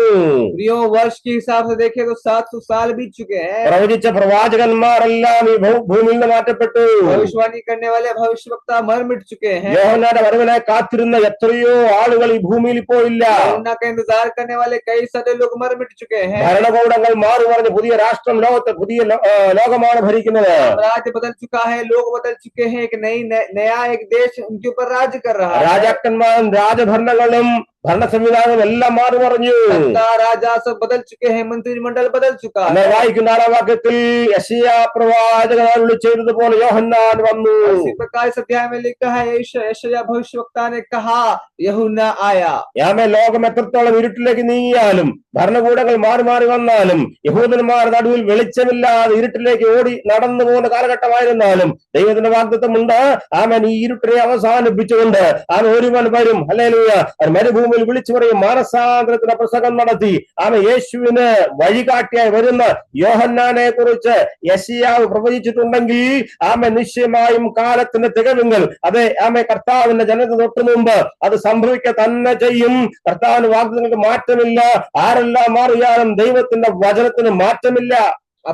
Speaker 1: प्रियो वर्ष के हिसाब से देखे तो 700 साल बीत चुके हैं।
Speaker 2: പ്രവചിച്ച പ്രവാചകന്മാരെല്ലാം ഈ ഭൂമിയിൽ നിന്ന് മാറ്റപ്പെട്ടു.
Speaker 1: भविष्यवाणी करने वाले भविष्यवक्ता मर मिट चुके हैं।
Speaker 2: യോഹന്നാന്റെ വരവിനായി കാത്തിരുന്ന എത്രയോ ആളുകൾ ഈ ഭൂമിയിൽ ഇപ്പോൾ ഇല്ല.
Speaker 1: यूहन्ना का इंतजार करने वाले कई सारे लोग मर मिट चुके हैं।
Speaker 2: ഭരണകൂടങ്ങൾ മാറി മറിഞ്ഞ് പുതിയ രാഷ്ട്രം ലോകത്തെ പുതിയ ലോകമാണ് ഭരിക്കുന്നത്.
Speaker 1: राज्य बदल चुका है, लोग बदल चुके हैं, एक नया एक देश उनके ऊपर राज्य कर रहा है।
Speaker 2: രാജാക്കന്മാരും രാജഭരണങ്ങളും ഭരണ സംവിധാനം എല്ലാം മാറി മറിഞ്ഞു.
Speaker 1: राजा सब बदल चुके हैं, मंत्रिमंडल बदल चुका है।
Speaker 2: വായിക്കുന്ന 6-ാം വാക്യത്തിൽ യെശയ്യാ പ്രവാചകൻ അരുളി ചെയ്തതുപോലെ യോഹന്നാൻ വന്നു.
Speaker 1: इसी प्रकार इस अध्याय में लिखा है, यशायाह भविष्यवक्ता ने कहा यूहन्ना आया।
Speaker 2: ലോകം എത്രത്തോളം ഇരുട്ടിലേക്ക് നീങ്ങിയാലും ഭരണകൂടങ്ങൾ മാറി മാറി വന്നാലും യഹൂദന്മാർ നടുവിൽ വെളിച്ചമില്ലാതെ ഇരുട്ടിലേക്ക് ഓടി നടന്നു പോകുന്ന കാലഘട്ടമായിരുന്നാലും ദൈവത്തിന്റെ വാഗ്ദത്തമുണ്ട്. ആമേൻ, ഈ ഇരുട്ടിനെ അവസാനിപ്പിച്ചുകൊണ്ട് ഒരുവൻ വരും. ഹല്ലേലൂയ. മരുഭൂമി വിളിച്ചു പറയും, മാനസാന്തരത്തിന്റെ പ്രസംഗം നടത്തി യേശുവിന് വഴികാട്ടിയായി വരുന്ന യോഹന്നാനെ കുറിച്ച് യെശയ്യാവ് പ്രവചിച്ചിട്ടുണ്ടെങ്കിൽ നിശ്ചയമായും കാലത്തിന്റെ തികവുകൾ അതെ കർത്താവിന്റെ ജനത തൊട്ടു മുമ്പ് അത് സംഭവിക്കുക തന്നെ ചെയ്യും. കർത്താവിന് വാഗ്ദത്തങ്ങൾക്ക് മാറ്റമില്ല. ആരെല്ലാം മാറിയാലും ദൈവത്തിന്റെ വചനത്തിന് മാറ്റമില്ല.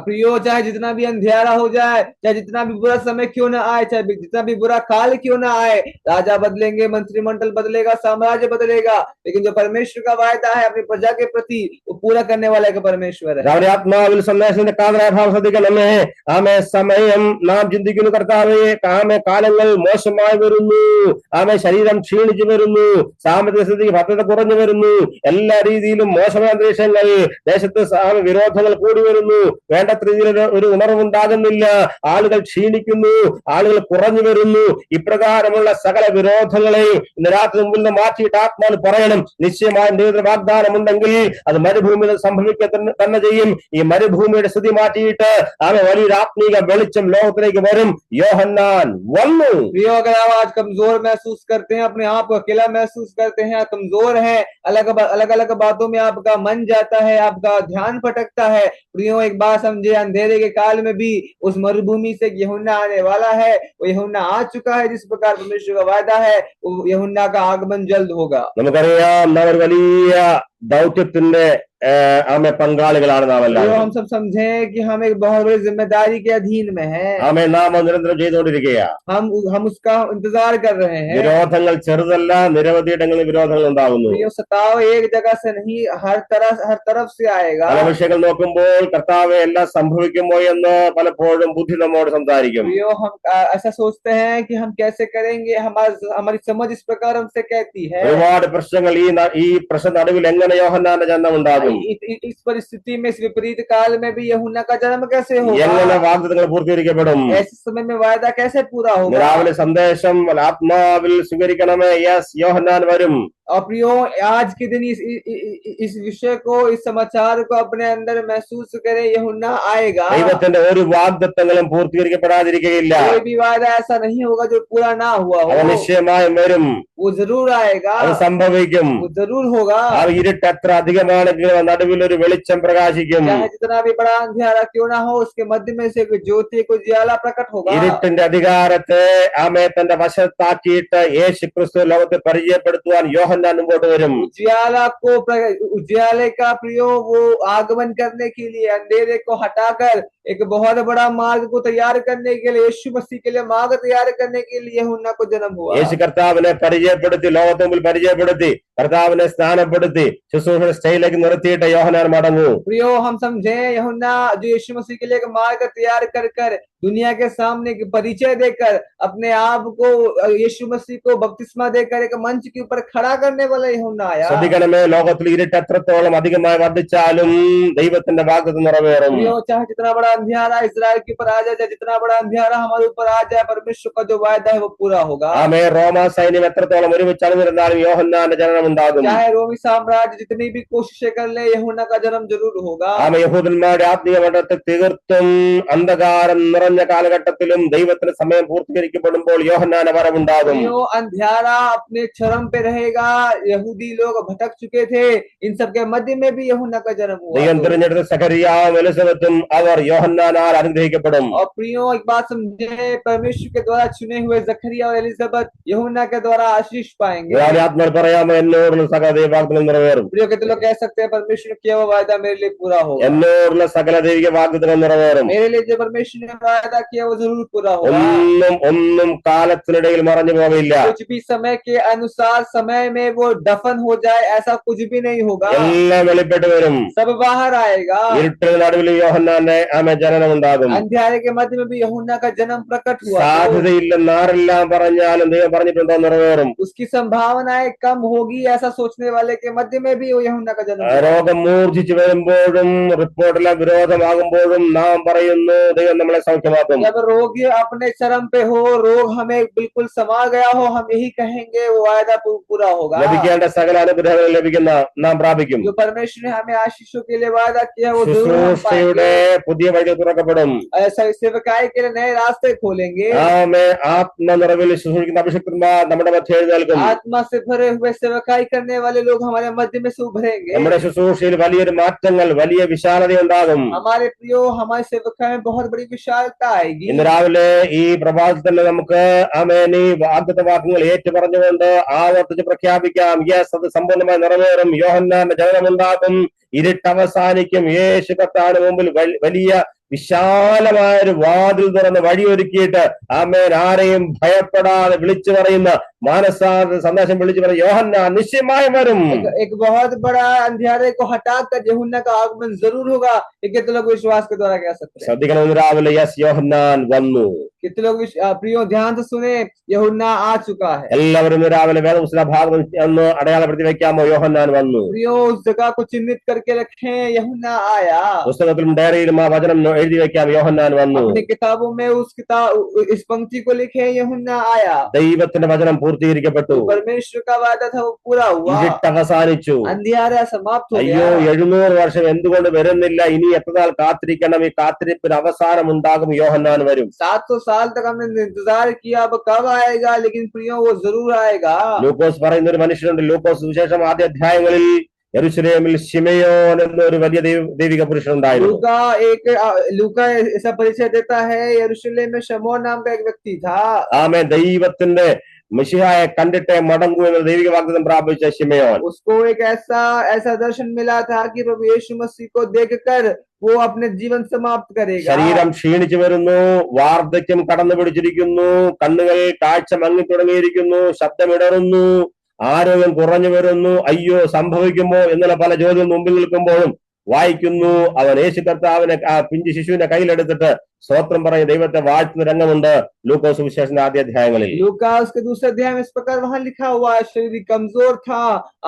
Speaker 1: प्रियो, चाहे जितना भी अंधेरा हो जाए, चाहे जितना भी बुरा समय क्यों ना आए, चाहे जितना भी बुरा काल क्यों ना आए, राजा बदलेंगे, मंत्रिमंडल बदलेगा, साम्राज्य बदलेगा, लेकिन जो परमेश्वर का वायदा है अपनी प्रजा के प्रति वो पूरा करने वाला एक परमेश्वर है।
Speaker 2: ആത്മാവിൽ സന്ദേശത്തിന്റെ കാതലായ ഭാവം ശ്രദ്ധിക്കണമേ. സമയം നാം ചിന്തിക്കുന്നു, കർത്താവേ, കാലങ്ങൾ മോശമായി വരുന്നു, ശരീരം ക്ഷീണിച്ചു വരുന്നു, സാമ്പത്തിക സ്ഥിതിക്ക് ഭദ്രത കുറഞ്ഞു വരുന്നു, എല്ലാ രീതിയിലും മോശമായ അന്തരീക്ഷങ്ങൾ, ദേശത്ത് വിരോധങ്ങൾ കൂടി വരുന്നു, വേണ്ടത്ര രീതിയിൽ ഒരു ഉണർവുണ്ടാകുന്നില്ല, ആളുകൾ ക്ഷീണിക്കുന്നു, ആളുകൾ കുറഞ്ഞു വരുന്നു. ഇപ്രകാരമുള്ള സകല വിരോധങ്ങളെയും ഇന്ന് രാത്രി മുമ്പിൽ നിന്ന് മാറ്റിയിട്ട് ആത്മാവ് പറയണം, നിശ്ചയമായും ദൈവത്തിന്റെ വാഗ്ദാനമുണ്ടെങ്കിൽ അത് മരുഭൂമിയിൽ സംഭവിക്കുക തന്നെ ചെയ്യും. ഈ മരുഭൂമിയുടെ സ്ഥിതി മാറ്റിയിട്ട് വലിയൊരു ആത്മീക വെളിച്ചം ലോകത്തിലേക്ക് വരും. യോഹന്നാൻ വന്നു.
Speaker 1: प्रियो, अगर आप आज कमजोर महसूस करते हैं, अपने आप को अकेला महसूस करते हैं, कमजोर है, अलग अलग बातों में आपका मन जाता है, आपका ध्यान भटकता है, प्रियो एक बात समझे, अंधेरे के काल में भी उस मरुभूमि से यूहन्ना आने वाला है। वो यूहन्ना आ चुका है, जिस प्रकार परमेश्वर का वायदा है, यूहन्ना का आगमन जल्द होगा।
Speaker 2: നമുക്കറിയാം, നാം ഒരു വലിയ ദൗത്യത്തിന്റെ പങ്കാളികളാണ് നാം എല്ലാവരും.
Speaker 1: हम सब समझे कि हम एक बहुत बड़ी जिम्मेदारी के अधीन में हैं।
Speaker 2: നാം നിരന്തരം ചെയ്തുകൊണ്ടിരിക്കുകയാണ്.
Speaker 1: हम उसका इंतजार कर रहे हैं।
Speaker 2: വിരോധങ്ങൾ ചെറുതല്ല, നിരവധി ഇടങ്ങളിൽ വിരോധങ്ങൾ ഉണ്ടാകുന്നു.
Speaker 1: सताव एक जगह से नहीं, हर तरफ से आएगा।
Speaker 2: പല വിഷയങ്ങൾ നോക്കുമ്പോൾ കർത്താവെ എല്ലാം സംഭവിക്കുമോ എന്ന് പലപ്പോഴും ബുദ്ധി നമ്മോട് സംസാരിക്കും.
Speaker 1: हम ऐसा सोचते हैं कि हम कैसे करेंगे, हमारी समझ इस प्रकार हमसे कहती है।
Speaker 2: ഒരുപാട് പ്രശ്നങ്ങൾ ഈ പ്രശ്ന നടുവിൽ എങ്ങനെ യോഹന്നാന്റെ ജനനം ഉണ്ടാകും? ഉണ്ടാകും?
Speaker 1: इस परिस्थिति में, इस विपरीत काल में भी यूहन्ना का जन्म कैसे
Speaker 2: എങ്ങനെ
Speaker 1: होगा?
Speaker 2: വാഗ്ദത്തങ്ങൾ പൂർത്തീകരിക്കപ്പെടും?
Speaker 1: ऐसे समय में वायदा कैसे पूरा
Speaker 2: ഇന്ന്
Speaker 1: होगा?
Speaker 2: രാവിലെ സന്ദേശം ആത്മാവിൽ സ്വീകരിക്കണമേ. യെസ്, യോഹന്നാൻ വരും.
Speaker 1: और प्रियो, आज के दिन इस विषय को, इस समाचार को अपने अंदर महसूस करे, यूहन्ना आएगा।
Speaker 2: ദൈവത്തിന്റെ ഒരു വാഗ്ദത്തങ്ങളും പൂർത്തീകരിക്കപ്പെടാതിരിക്കുകയില്ല.
Speaker 1: कोई भी वायदा ऐसा नहीं होगा जो पूरा ना हुआ
Speaker 2: അവ
Speaker 1: हो।
Speaker 2: നിശ്ചയമായും വരും.
Speaker 1: वो जरूर आएगा,
Speaker 2: അത് സംഭവിക്കും.
Speaker 1: वो जरूर होगा।
Speaker 2: ആ ഇരുട്ട് എത്ര അധികമാണെങ്കിലും നടുവിൽ ഒരു വെളിച്ചം പ്രകാശിക്കും.
Speaker 1: चाहे जितना भी बड़ा अंधेरा क्यों ना हो, उसके मध्य में से कोई ज्योति, कोई ज्वाला प्रकट होगा।
Speaker 2: ഇരുട്ടിന്റെ അധികാരത്തെ ആമേ തന്റെ വശത്താക്കിയിട്ട് യേശു ക്രിസ്തു ലോകത്തെ പരിചയപ്പെടുത്തുവാൻ യോഹന്നാൻ മുമ്പോട്ട് വരും.
Speaker 1: उज्याले का प्रियो वो आगमन करने के लिए, अंधेरे को हटाकर एक बहुत बड़ा मार्ग को तैयार करने के लिए, यीशु मसीह के लिए मार्ग तैयार करने के लिए यूहन्ना को जन्म हुआ।
Speaker 2: യേശു കർത്താവിനെ പരിചയപ്പെടുത്തി, ലോകത്തിന് മുമ്പിൽ പരിചയപ്പെടുത്തി, കർത്താവിനെ സ്നാനപ്പെടുത്തി ശുശ്രൂഷ സ്റ്റൈലിലേക്ക് നിർത്തിയിട്ട് യോഹന്നാൻ മടങ്ങൂ.
Speaker 1: प्रियो, हम समझे यूहन्ना जो यीशु मसीह के लिए एक मार्ग तैयार कर दुनिया के सामने परिचय देकर, अपने आप को यीशु मसीह को बपतिस्मा देकर एक मंच के ऊपर खड़ा करने वाला यूहन्ना आया।
Speaker 2: ശ്രദ്ധിക്കണമേ, ലോകത്തിൽ ഇരുട്ട് എത്രത്തോളം അധികമായി വർദ്ധിച്ചാലും ദൈവത്തിന്റെ വാഗ്ദത്തം നിറവേറും.
Speaker 1: चाहे जितना बड़ा अंधेरा इस्राएल के ऊपर आ जाए, चाहे जितना बड़ा अंधेरा हमारे ऊपर आ जाए, परमेश्वर का जो वायदा है वो पूरा होगा।
Speaker 2: ആമേ, റോമാ സൈന്യം എത്രത്തോളം ഒരുമിച്ച് അണിനിരുന്നാലും യോഹന്നാന്റെ ജനനം ഉണ്ടാകും.
Speaker 1: चाहे रोमी साम्राज्य जितनी भी कोशिशें कर ले, यूहन्ना का जन्म जरूर होगा।
Speaker 2: ആമേ, യഹൂദന്മാരുടെ ആത്മീയ മണ്ഡലത്തെ തീർത്തും അന്ധകാരം നിറഞ്ഞ കാലഘട്ടത്തിലും ദൈവത്തിന്റെ സമയം പൂർത്തീകരിക്കപ്പെടുമ്പോൾ യോഹന്നാന്റെ വരവുണ്ടാകും.
Speaker 1: अंधेरा अपने चरम पे रहेगा, यहूदी लोग भटक चुके थे, इन सब के मध्य में भी यूहन्ना का जन्म हुआ।
Speaker 2: ദൈവം തിരഞ്ഞെടുത്ത സഖറിയാവും എലിസബത്തും അവർ യോഹന്നാനാൽ അനുഗ്രഹിക്കപ്പെടും.
Speaker 1: और प्रियो, एक बात समझे, परमेश्वर के द्वारा चुने हुए जकरिया और एलिजाबेथ यूहन्ना के द्वारा आशीष पाएंगे।
Speaker 2: ആത്മാ പറയാമോ, എന്നോടുള്ള സകല ദൈവവാഗ്ദത്തങ്ങളും നിറവേറും.
Speaker 1: प्रियो, कितने लोग कह सकते हैं परमेश्वर ने किया हुआ वायदा मेरे लिए पूरा होगा?
Speaker 2: എന്നോടുള്ള സകല ദൈവിക വാഗ്ദത്തങ്ങളും നിറവേറും.
Speaker 1: मेरे लिए जो परमेश्वर ने वायदा किया वो जरूर पूरा होगा।
Speaker 2: ഒന്നും കാലത്തിനിടയിൽ മറഞ്ഞു പോവില്ല.
Speaker 1: कुछ भी समय के अनुसार समय में वो दफन हो जाए, ऐसा कुछ भी नहीं होगा।
Speaker 2: എല്ലാം വെളിപ്പെട്ട് വരും.
Speaker 1: सब बाहर आएगा।
Speaker 2: ഇരുട്ടിന് നടുവിൽ യോഹന്നാന്റെ ജനനം ഉണ്ടാകും.
Speaker 1: अंधेरे के मध्य में भी यूहन्ना का जन्म प्रकट हुआ।
Speaker 2: സാധ്യതയില്ലെന്ന് ആരെല്ലാം പറഞ്ഞാലും ദൈവം പറഞ്ഞിട്ടുണ്ടോ നിറവേറും.
Speaker 1: उसकी संभावनाएं कम होगी ऐसा सोचने वाले के मध्य में भी यूहन्ना का जन्म।
Speaker 2: രോഗം മൂർജിച്ചു വരുമ്പോഴും റിപ്പോർട്ടെല്ലാം വിരോധമാകുമ്പോഴും നാം പറയുന്നു ദൈവം നമ്മളെ സൗഖ്യമാക്കും.
Speaker 1: जब रोग अपने चरम पे हो, रोग हमें बिल्कुल समा गया हो, हम यही कहेंगे वो वायदा पूरा होगा।
Speaker 2: ലഭിക്കേണ്ട സകല അനുഗ്രഹങ്ങൾ ലഭിക്കുന്ന നാം പ്രാപിക്കും.
Speaker 1: जो परमेश्वर ने हमें आशीषों के लिए वायदा किया वो जरूर हम
Speaker 2: ശുശ്രൂഷയുടെ പുതിയ വഴി തുറക്കപ്പെടും.
Speaker 1: सेवकाई के लिए नए रास्ते खोलेंगे।
Speaker 2: ആത്മനിറവിൽ ശുശ്രൂഷിക്കുന്ന അഭിഷിക്തന്മാർ നമ്മുടെ മധ്യ എഴുന്നേൽക്കും.
Speaker 1: आत्मा से भरे हुए सेवकाई करने वाले लोग हमारे मध्य में से उभरेंगे।
Speaker 2: നമ്മുടെ ശുശ്രൂഷയിൽ വലിയൊരു മാറ്റങ്ങൾ, വലിയ വിശാലത ഉണ്ടാകും.
Speaker 1: हमारे प्रियो, हमारे सेवकाई में बहुत बड़ी विशालता आएगी।
Speaker 2: ഇന്ന് രാവിലെ ഈ പ്രഭാതത്തിൽ തന്നെ നമുക്ക് ആമേൻ ഈ വാഗ്ദത്ത വാക്യങ്ങൾ ഏറ്റുപറഞ്ഞുകൊണ്ട് ആവർത്തിച്ച് പ്രഖ്യാപിക്കാം. യെസ്, അത് സമ്പൂർണ്ണമായി നിറവേറും. യോഹന്നാന്റെ ജനനമുണ്ടാകും. ഇരുട്ട് അവസാനിക്കും. യേശു കർത്താവിന് മുമ്പിൽ വലിയ വിശാലമായ ഒരു വാതിൽ തുറന്ന് വഴിയൊരുക്കിയിട്ട് ആമേൻ ആരെയും ഭയപ്പെടാതെ വിളിച്ചു പറയുന്ന മാനസാന്തര സന്ദേശം വിളിച്ചു പറയുന്ന യോഹന്നാൻ നിശ്ചയമായും വരും.
Speaker 1: एक बहुत बड़ा अंधेरे को हटाकर यूहन्ना का आगमन जरूर होगा। कितने लोग विश्वास के द्वारा कह सकते हैं?
Speaker 2: ശ്രദ്ധിക്കണം, ഇന്ന് രാവിലെ യെസ്, യോഹന്നാൻ വന്നു.
Speaker 1: कितने लोग प्रियो ध्यान से सुने, यूहन्ना आ चुका है।
Speaker 2: എല്ലാവരും ഇന്ന് രാവിലെ വേദപുസ്തക ഭാഗം ഒന്ന് അടയാളപ്പെടുത്തി വെക്കാമോ? യോഹന്നാൻ വന്നു.
Speaker 1: प्रियो, उस जगह को चिन्हित करके रखें, यूहन्ना आया।
Speaker 2: പുസ്തകത്തിലും ഡയറിയിലും ആ വചനം എഴുതി വെക്കാം. യോഹന്നാൻ വന്നു.
Speaker 1: अपनी किताबों में इस पंक्ति को लिखे, यूहन्ना आया।
Speaker 2: ദൈവത്തിന്റെ വചനം പൂർത്തീകരിക്കപ്പെട്ടു.
Speaker 1: परमेश्वर का वादा था वो पूरा हुआ।
Speaker 2: ഇരുട്ട് അവസാനിച്ചു.
Speaker 1: अंधियारा समाप्त हो
Speaker 2: അയ്യോ,
Speaker 1: गया।
Speaker 2: 700 വർഷം എന്തുകൊണ്ട് വരുന്നില്ല? ഇനി എത്ര നാൾ കാത്തിരിക്കണം? ഈ കാത്തിരിപ്പിന് അവസാനം ഉണ്ടാകും. യോഹന്നാൻ വരും.
Speaker 1: 700 साल तक हमने इंतजार किया, अब कब आएगा? लेकिन प्रियो वो जरूर आएगा।
Speaker 2: ലൂക്കോസ് പറയുന്ന ഒരു മനുഷ്യനുണ്ട്. ലൂക്കോസ് സുവിശേഷം ആദ്യ അധ്യായങ്ങളിൽ യെരൂശലേമിൽ ശിമയോൻ എന്നൊരു വലിയ ദൈവിക പുരുഷനുണ്ടായിരുന്നു.
Speaker 1: लूका ऐसा परिचय देता है, यरूशलेम में शमौन नाम का एक व्यक्ति था।
Speaker 2: ആമേൻ. ദൈവത്തിന്റെ മിശിഹായെ കണ്ടിട്ടേ മടങ്ങൂ എന്ന ദൈവിക വാഗ്ദത്തം പ്രാപിച്ച ശിമയോൻ.
Speaker 1: उसको एक ऐसा दर्शन मिला था कि प्रभु यीशु मसीह को देखकर वो अपने जीवन समाप्त करेगा।
Speaker 2: ശരീരം ക്ഷീണിച്ചു വരുന്നു, വാർദ്ധക്യം കടന്നു പിടിച്ചിരിക്കുന്നു, കണ്ണുകൾ കാഴ്ച മങ്ങി തുടങ്ങിയിരിക്കുന്നു, ശബ്ദമിടറുന്നു, ആരോഗ്യം കുറഞ്ഞു വരുന്നു. അയ്യോ, സംഭവിക്കുമോ എന്നുള്ള പല ചോദ്യം മുമ്പിൽ നിൽക്കുമ്പോഴും വായിക്കുന്നു. അവൻ യേശു കർത്താവിനെ ആ പിഞ്ചു ശിശുവിനെ കയ്യിലെടുത്തിട്ട് സ്തോത്രം പറഞ്ഞ് ദൈവത്തെ വാഴ്ത്തുന്ന രംഗമുണ്ട് ലൂക്കോസ് സുവിശേഷത്തിന്റെ ആദ്യ അധ്യായങ്ങളിൽ.
Speaker 1: लूकास के दूसरे अध्याय में इस प्रकार वहां लिखा हुआ है, शरीर कमजोर था,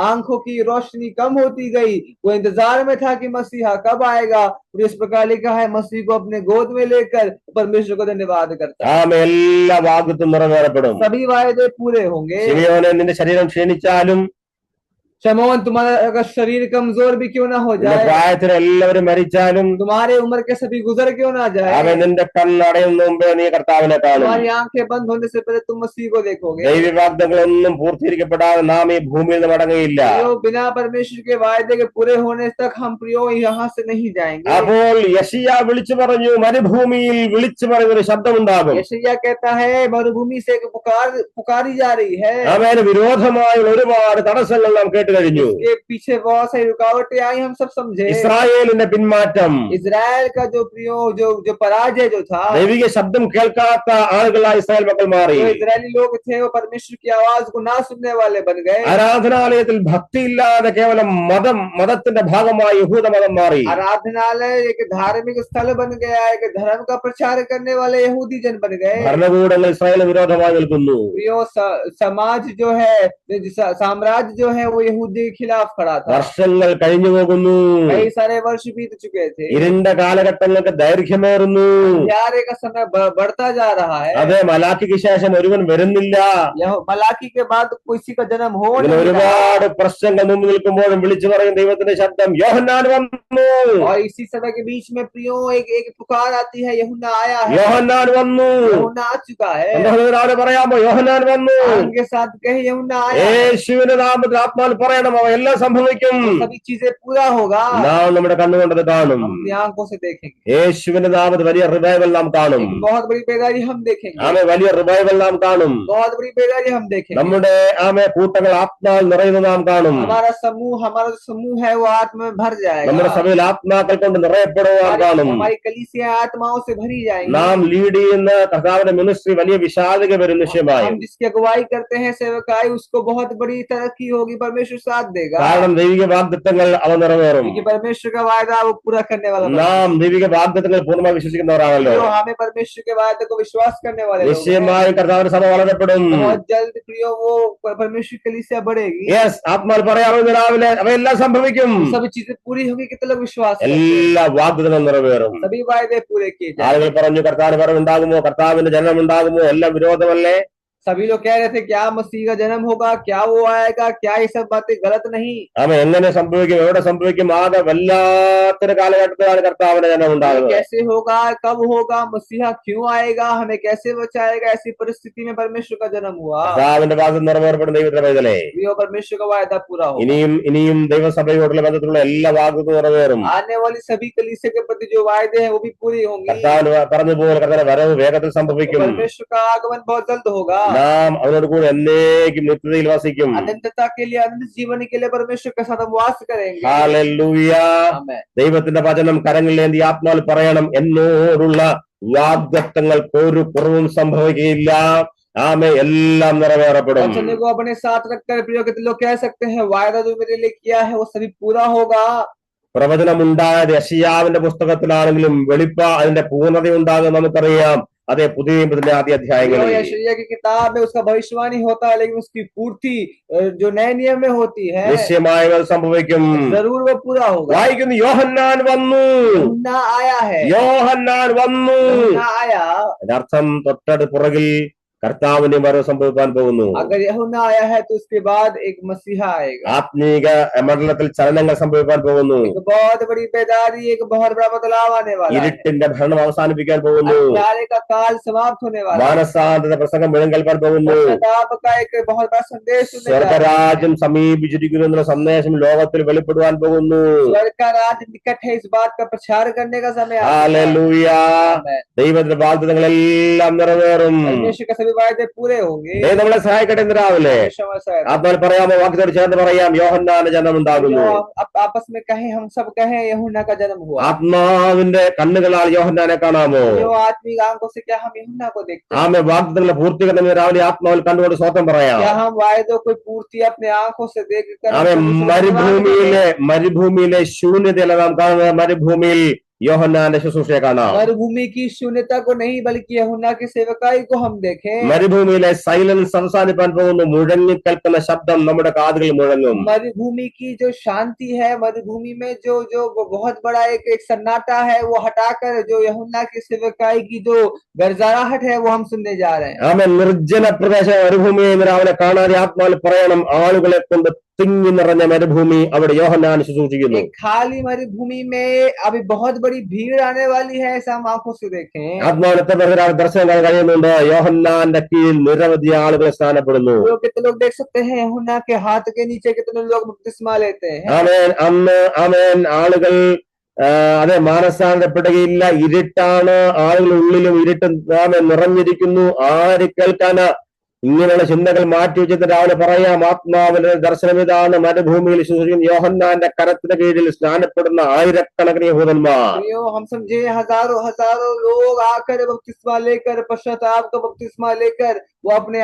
Speaker 1: आंखों की रोशनी कम होती गई, वो इंतजार में था कि मसीहा कब आएगा। और इस प्रकार लिखा है, मसीह को अपने गोद में लेकर परमेश्वर को धन्यवाद करता है।
Speaker 2: ആമേൻ. എല്ലാ വാഗ്ദത്തവും നിറവേറപ്പെടും.
Speaker 1: सभी वायदे पूरे होंगे।
Speaker 2: ശിമയോനെ, നിന്റെ ശരീരം ക്ഷീണിച്ചാലും
Speaker 1: शमौन, तुम्हारा अगर शरीर कमजोर भी क्यों ना हो
Speaker 2: നിന്റെ
Speaker 1: जाए,
Speaker 2: പ്രായത്തിൽ എല്ലാവരും മരിച്ചാലും
Speaker 1: तुम्हारे उम्र के सभी गुजर क्यों ना जाए,
Speaker 2: അവൻ നിന്റെ കണ്ണടയുന്ന മുമ്പേ നീ കർത്താവിനെ കാണും.
Speaker 1: तुम्हारी आंखें बंद होने से पहले तुम मसीह को देखोगे।
Speaker 2: ദൈവ വാഗ്ദത്തങ്ങളൊന്നും പൂർത്തീകരിക്കപ്പെടാതെ നാം ഈ ഭൂമിയിൽ നിന്ന് മടങ്ങുകയില്ല.
Speaker 1: प्रियो, बिना परमेश्वर के वायदे के पूरे होने तक हम प्रियो यहाँ से नहीं जाएंगे।
Speaker 2: അപ്പോൾ യെശയ്യാ വിളിച്ചു പറഞ്ഞു, മരുഭൂമിയിൽ വിളിച്ചു പറയുന്നൊരു ശബ്ദമുണ്ടാകും.
Speaker 1: यशायाह कहता है, मरुभूमि से एक पुकारी जा रही है।
Speaker 2: അവന് വിരോധമായ ഒരുപാട് തടസ്സങ്ങൾ നാം കേട്ടു കഴിഞ്ഞു.
Speaker 1: इसके पीछे बहुत सारी रुकावटें आई, हम सब समझे।
Speaker 2: ഇസ്രായേലിന്റെ പിന്മാറ്റം,
Speaker 1: इजराइल का जो प्रियो जो पराजय जो था,
Speaker 2: ദൈവിക ശബ്ദം കേൾക്കാത്ത ആളുകളായി ഇസ്രായേൽ മക്കൾ മാറി.
Speaker 1: जो इजरायली लोग थे वो परमेश्वर की आवाज को ना सुनने वाले बन गए।
Speaker 2: ആരാധനാലയത്തിൽ ഭക്തിയില്ലാതെ കേവലം മതത്തിന്റെ ഭാഗമായി യഹൂദ മതം മാറി.
Speaker 1: आराधनालय एक धार्मिक स्थल बन गया, एक धर्म का प्रचार करने वाले यहूदी जन बन गए।
Speaker 2: ഭരണകൂടങ്ങൾ ഇസ്രായേലിന് വിരോധമായി നിൽക്കുന്നു.
Speaker 1: प्रियो, समाज जो है, साम्राज्य जो है वो यहूदी के खिलाफ खड़ा था।
Speaker 2: വർഷങ്ങൾ കഴിഞ്ഞു പോകുന്നു.
Speaker 1: कई सारे वर्ष बीत चुके थे।
Speaker 2: ഇരുണ്ട കാലഘട്ടങ്ങൾക്ക് ദൈർഘ്യമേറുന്നു.
Speaker 1: अंधियारे का समय बढ़ता जा रहा है।
Speaker 2: അതെ, മലാക്കിക്ക് ശേഷം ഒരുവൻ വരുന്നില്ല.
Speaker 1: मलाकी के बाद किसी का जन्म हो
Speaker 2: ഇങ്ങനെ
Speaker 1: नहीं रहा।
Speaker 2: ഒരുപാട് പ്രശ്നങ്ങൾ മുമ്പ് നിൽക്കുമ്പോഴും വിളിച്ചു പറയും ദൈവത്തിന്റെ ശബ്ദം, യോഹന്നാൻ വന്നു,
Speaker 1: और इसी समय के बीच में प्रियो एक पुकार आती है, यूहन्ना आया है,
Speaker 2: യോഹന്നാൻ വന്നു.
Speaker 1: यूहन्ना आ चुका है।
Speaker 2: സഹോദരനോട് പറയാമോ, യോഹന്നാൻ വന്നു.
Speaker 1: उनके साथ कहे, यूहन्ना आया है।
Speaker 2: യേശുവിന്റെ നാമത്തിൽ ആത്മാവിൽ പറയണം, അവ എല്ലാം സംഭവിക്കും.
Speaker 1: सभी चीजें पूरा होगा,
Speaker 2: നാം നമ്മുടെ കണ്ണുകൊണ്ടത് കാണും.
Speaker 1: हम अपनी आंखों से देखेंगे।
Speaker 2: യേശുവിന്റെ നാമത്തിൽ വലിയ റിവൈവൽ നാം കാണും.
Speaker 1: एक बहुत बड़ी बेदारी हम देखेंगे,
Speaker 2: ആമേ, വലിയ റിവൈവൽ നാം കാണും.
Speaker 1: बहुत बड़ी बेदारी हम देखेंगे।
Speaker 2: നമ്മുടെ ആമേ കൂട്ടങ്ങൾ ആത്മാവിൽ നിറയുന്നത് നാം കാണും.
Speaker 1: हमारा जो समूह है वो आत्मा में भर जाएगा।
Speaker 2: നമ്മുടെ സഭയിൽ ആത്മാക്കൾ കൊണ്ട് നിറയപ്പെടുവാൻ കാണും.
Speaker 1: हमारी कलीसिया आत्माओं से भरी जाएंगी।
Speaker 2: നാം ലീഡ് ചെയ്യുന്ന കർത്താവിന്റെ മിനിസ്ട്രി വലിയ വിശാലത വരും നിശ്ചയമായി.
Speaker 1: हम जिसकी अगुवाई करते हैं सेवकाई, उसको बहुत बड़ी तरक्की होगी, परमेश्वर साथ देगा।
Speaker 2: കാരണം ദൈവിക വാഗ്ദത്തങ്ങൾ അവ നിറവേറും.
Speaker 1: क्योंकि परमेश्वर का वायदा वो पूरा करने वाला है।
Speaker 2: നാം ദൈവിക വാഗ്ദത്തങ്ങൾ പൂർണ്ണമായി വിശ്വസിക്കുന്നവരാണല്ലോ.
Speaker 1: जो हमें परमेश्वर के वायदे को विश्वास करने वाले लोग हैं।
Speaker 2: നിശ്ചയമായും കർത്താവിന്റെ സഭ വളരപ്പെടും.
Speaker 1: बहुत जल्द प्रियो वो परमेश्वर की कलीसिया बढ़ेगी।
Speaker 2: യെസ്, ആത്മാവിൽ പറയാമോ, ഇന്ന് രാവിലെ അവയെല്ലാം സംഭവിക്കും.
Speaker 1: सभी चीजें पूरी होंगी, कितने लोग विश्वास करते हैं?
Speaker 2: എല്ലാ വാഗ്ദത്തങ്ങളും നിറവേറും.
Speaker 1: सभी वायदे पूरे किए जाएंगे।
Speaker 2: ആളുകൾ പറഞ്ഞു, കർത്താവിന് വരവുണ്ടാകുമോ, കർത്താവിന്റെ ജനനം ഉണ്ടാകുമോ, എല്ലാം വിരോധമല്ലേ?
Speaker 1: सभी लोग कह रहे थे, क्या मसीह का जन्म होगा, क्या वो आएगा, क्या ये सब बातें गलत नहीं?
Speaker 2: അവൻ എങ്ങനെ സംഭവിക്കും, എവിടെ സംഭവിക്കും? ആകെ വല്ലാത്തൊരു കാലഘട്ടത്തിലാണ് കർത്താവിന്റെ ജനനം ഉണ്ടാകുന്നത്.
Speaker 1: कैसे होगा, कब होगा, मसीहा क्यों आएगा, हमें कैसे बचाएगा? ऐसी परिस्थिति में परमेश्वर का जन्म हुआ।
Speaker 2: കർത്താവിന്റെ വാഗ്ദത്തം നിറവേറപ്പെടുന്ന ദൈവത്തിന്റെ പൈതലേ,
Speaker 1: परमेश्वर का वायदा पूरा होगा।
Speaker 2: ഇനിയും ദൈവസഭയോടുള്ള ബന്ധത്തിലുള്ള എല്ലാ വാഗ്ദത്തവും നിറവേറും.
Speaker 1: आने वाली सभी कलीसिया के प्रति जो वायदे हैं वो भी पूरी होंगी।
Speaker 2: കർത്താവിന് പറഞ്ഞതുപോലെ കർത്താവിന്റെ വരവ് വേഗത്തിൽ സംഭവിക്കും.
Speaker 1: परमेश्वर का आगमन बहुत जल्द होगा।
Speaker 2: നാം അവനോട് കൂടെ എന്നേക്കും നിത്യതയിൽ വസിക്കും.
Speaker 1: अनंतता के लिए, अनंत जीवन के लिए परमेश्वर के साथ हम वास करेंगे।
Speaker 2: ഹല്ലേലൂയ.
Speaker 1: आमेन।
Speaker 2: ദൈവത്തിന്റെ വചനം കരങ്ങളിലേന്തി ആത്മാവിൽ പറയണം, എന്നോടുള്ള വാഗ്ദത്തങ്ങൾക്ക് ഒരു കുറവും സംഭവിക്കുകയില്ല. ആമേ, എല്ലാം നിറവേറപ്പെടും.
Speaker 1: वचन को अपने साथ रखकर प्रिय के लोग कह सकते हैं, वायदा जो मेरे लिए किया है वो सभी पूरा होगा।
Speaker 2: പ്രവചനമുണ്ടായത് യെശയ്യാവിന്റെ പുസ്തകത്തിലാണെങ്കിലും അതിന്റെ പൂർണ്ണത ഉണ്ടാകും നമുക്കറിയാം. അതേ, പുതിയ നിയമത്തിന്റെ ആദ്യ അധ്യായങ്ങളിൽ
Speaker 1: यशायाह की किताब में उसका भविष्यवाणी होता है, लेकिन उसकी पूर्ति जो नए नियम में होती है
Speaker 2: നിശ്ചയമായും അത് സംഭവിക്കും.
Speaker 1: जरूर वो पूरा होगा।
Speaker 2: വായിക്കുന്നു, യോഹന്നാൻ വന്നു,
Speaker 1: यूहन्ना आया है,
Speaker 2: യോഹന്നാൻ വന്നു.
Speaker 1: यूहन्ना आया।
Speaker 2: അതിനർത്ഥം തൊട്ടടുത്ത് പുറകിൽ കർത്താവിന്റെ വരവ് സംഭവിക്കാൻ പോകുന്നു.
Speaker 1: अगर यूहन्ना आया है तो उसके बाद एक मसीहा आएगा।
Speaker 2: ആത്മീക മണ്ഡലത്തിൽ ചലനങ്ങൾ സംഭവിക്കാൻ പോകുന്നു.
Speaker 1: एक बहुत बड़ी बेदारी, एक बहुत बड़ा बदलाव आने वाला है।
Speaker 2: ഇരുട്ടിന്റെ ഭരണം അവസാനിപ്പിക്കാൻ പോകുന്നു.
Speaker 1: अंधियारे का काल समाप्त होने वाला है।
Speaker 2: മാനസാന്തര പ്രസംഗം മുഴങ്ങൽപ്പാൻ പോകുന്നു.
Speaker 1: पश्चाताप का एक बहुत बड़ा संदेश सुनने जा रहे हैं।
Speaker 2: സ്വർഗരാജ്യം സമീപിച്ചിരിക്കുന്നു എന്നുള്ള സന്ദേശം ലോകത്തിൽ വെളിപ്പെടുവാൻ പോകുന്നു.
Speaker 1: स्वर्ग का राज्य निकट है, इस बात का प्रचार करने का समय आ गया है।
Speaker 2: ഹല്ലേലൂയ.
Speaker 1: आमेन।
Speaker 2: ദൈവത്തിന്റെ വാഗ്ദത്തങ്ങളെല്ലാം നിറവേറും.
Speaker 1: परमेश्वर के सभी वायदे पूरे होंगे।
Speaker 2: ദൈവം നമ്മളെ സഹായിക്കട്ടെ ഇന്ന് രാവിലെ.
Speaker 1: समय से
Speaker 2: ആത്മാവിൽ പറയാമോ? വാക്യത്തോട് ചേർന്ന് പറയാം, യോഹന്നാന്റെ ജനനം ഉണ്ടാകുന്നു.
Speaker 1: आपस में कहें, हम सब कहें यूहन्ना का जन्म हुआ।
Speaker 2: ആത്മാവിന്റെ കണ്ണുകളാൽ യോഹന്നാനെ കാണാമോ?
Speaker 1: जो आत्मिक आंखों से क्या हम यूहन्ना को देखते हैं?
Speaker 2: ആമേ വാഗ്ദത്തങ്ങളുടെ പൂർത്തീകരണം ഇന്ന് രാവിലെ ആത്മാവിൽ കണ്ടുകൊണ്ട് സ്വന്തം പറയാം.
Speaker 1: क्या हम वायदों को पूर्ति अपने आंखों से देखकर
Speaker 2: ആമേ മരുഭൂമിയിലെ ശൂന്യതയല്ല നാം കാണുന്നത്, മരുഭൂമിയിൽ യോഹന്നാന്റെ ശുശ്രൂഷയെ കാണാം.
Speaker 1: मरुभूमि की शून्यता को नहीं बल्कि यूहन्ना की सेवकाई को हम देखें।
Speaker 2: മരുഭൂമിയിലെ സൈലൻസ് അവസാനിപ്പാൻ പോകുന്നു. മുഴങ്ങിക്കേൾക്കുന്ന ശബ്ദം നമ്മുടെ കാതുകളിൽ മുഴങ്ങും.
Speaker 1: मरुभूमि की जो शांति है, मरुभूमि में जो जो बहुत बड़ा एक सन्नाटा है, वो हटाकर जो यूहन्ना की सेवकाई की जो गरजराहट है वो हम सुनने जा रहे हैं।
Speaker 2: ആമേ നിർജ്ജന പ്രദേശ മരുഭൂമിയെ ഇന്ന് രാവിലെ കാണാതെ ആത്മാവിൽ പറയണം, ആളുകളെ കൊണ്ട് തിങ്ങി നിറഞ്ഞ മരുഭൂമി, അവിടെ യോഹന്നാൻ ശുശ്രൂഷിക്കുന്നു.
Speaker 1: खाली मरुभूमि में अभी बहुत बड़ी भीड़ आने वाली है, ऐसा हम आंखों से देखें।
Speaker 2: ആത്മാവിനത്തെ ദർശനം കാണാൻ കഴിയുന്നുണ്ട്. യോഹന്നാന്റെ കീഴിൽ നിരവധി ആളുകൾ സ്ഥാനപ്പെടുന്നു.
Speaker 1: कितने लोग देख सकते हैं यूहन्ना के हाथ के नीचे कितने लोग बपतिस्मा लेते हैं।
Speaker 2: ആമേൻ. ആമേൻ. ആളുകൾ അതെ മാനസാന്തരപ്പെടുകയില്ല. ഇരുട്ടാണ്, ആളുകൾ ഉള്ളിലും ഇരുട്ട് നിറഞ്ഞിരിക്കുന്നു. ആര് കേൾക്കാന്? ഇങ്ങനെയുള്ള ചിന്തകൾ മാറ്റി വെച്ചിട്ട് രാവിലെ പറയാം, ആത്മാവിന്റെ ദർശനം ഇതാണ്. മരുഭൂമിയിൽ ശുശ്രൂഷിക്കുന്ന യോഹന്നാന്റെ കരത്തിന് കീഴിൽ സ്നാനപ്പെടുന്ന ആയിരക്കണക്കിന് യഹൂദന്മാർ.
Speaker 1: हम समझे हजारों हजारों लोग आकर बपतिस्मा लेकर, पश्चाताप का बपतिस्मा लेकर वो अपने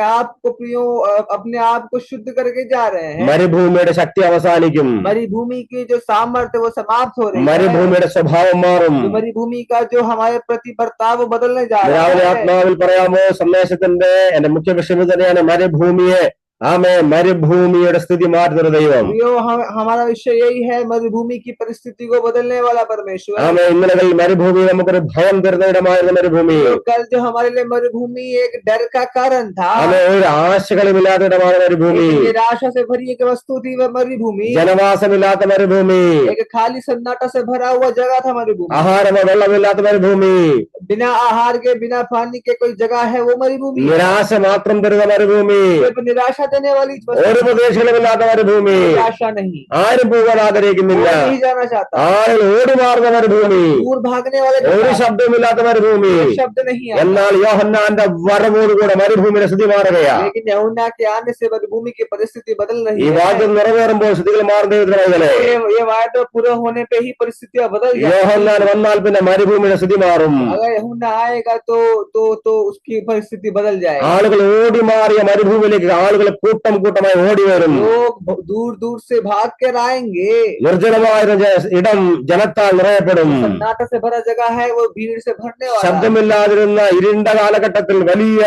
Speaker 1: आप को शुद्ध करके जा रहे हैं।
Speaker 2: മരുഭൂമിയുടെ ശക്തി അവസാനിക്കും.
Speaker 1: मरुभूमि की जो सामर्थ्य वो समाप्त हो रही है।
Speaker 2: മരുഭൂമിയുടെ സ്വഭാവം മാറും.
Speaker 1: मरुभूमि का जो हमारे प्रति बर्ताव बदलने जा रहा
Speaker 2: രാവിലെ
Speaker 1: है।
Speaker 2: ആത്മാവിൽ പറയാമോ? സന്ദേശത്തിന്റെ എന്റെ മുഖ്യ വിഷയം തന്നെയാണ് മരുഭൂമിയെ. ആമേ മരുഭൂമിയുടെ സ്ഥിതി മാറ്റുന്ന ദൈവം.
Speaker 1: हमारा विषय यही है, मरुभूमि की परिस्थिति को बदलने वाला परमेश्वर।
Speaker 2: ആമേ ഇന്നലകളിൽ മരുഭൂമി നമുക്കൊരു ഭയം തരുന്ന ഇടമായിരുന്ന മരുഭൂമി.
Speaker 1: कल जो हमारे लिए मरुभूमि एक डर का कारण था।
Speaker 2: ആമേ ഒരു ആശകളുമില്ലാത്ത ഇടമാണ് മരുഭൂമി.
Speaker 1: निराशा से भरी एक वस्तु थी वह मरुभूमि।
Speaker 2: ജനവാസമില്ലാത്ത മരുഭൂമി.
Speaker 1: एक खाली सन्नाटा से भरा हुआ जगह था मरुभूमि।
Speaker 2: ആഹാരമോ വെള്ളമില്ലാത്ത മരുഭൂമി.
Speaker 1: बिना आहार के, बिना पानी के कोई जगह है वो मरुभूमि।
Speaker 2: നിരാശ മാത്രം തരുന്ന മരുഭൂമി.
Speaker 1: निराशा देने वाली
Speaker 2: ഒരു പ്രദേശങ്ങളുമില്ലാത്ത മരുഭൂമി.
Speaker 1: निराशा नहीं,
Speaker 2: ആരും പോകാൻ ആഗ്രഹിക്കുന്നില്ല.
Speaker 1: नहीं जाना चाहता।
Speaker 2: ആളുകൾ ഓടിമാറുന്ന മരുഭൂമി.
Speaker 1: दूर भागने वाले
Speaker 2: ഒരു ശബ്ദമില്ലാത്ത മരുഭൂമി.
Speaker 1: शब्द नहीं है।
Speaker 2: എന്നാൽ യോഹന്നാന്റെ വരവോടുകൂടെ മരുഭൂമിയുടെ സ്ഥിതി മാറുകയാണ്.
Speaker 1: लेकिन यूहन्ना के आने से मरुभूमि की परिस्थिति बदल रही
Speaker 2: ഈ
Speaker 1: है।
Speaker 2: വാഗ്ദത്തം നിറവേറുമ്പോൾ സ്ഥിതികൾ മാറുന്നതിനെ
Speaker 1: ये वायदा पूरा होने पे ही परिस्थितियां बदल जाएंगी।
Speaker 2: യോഹന്നാൻ വന്നാൽ പിന്നെ മരുഭൂമിയുടെ സ്ഥിതി മാറും.
Speaker 1: अगर यूहन्ना आएगा तो उसकी परिस्थिति बदल जाएगी।
Speaker 2: ആളുകൾ ഓടി മാറിയ മരുഭൂമിയിലേക്ക് ആളുകൾ കൂട്ടമായി ഓടി വരും.
Speaker 1: लोग दूर दूर से भाग कर आएंगे।
Speaker 2: നിർജ്ജനമായിരുന്ന ഇടം ജനത്താൽ നിറയപ്പെടും.
Speaker 1: सन्नाटा से भरा जगह है वो भीड़ से भरने वाला।
Speaker 2: ശബ്ദമില്ലാതിരുന്ന ഇരുണ്ട കാലഘട്ടത്തിൽ വലിയ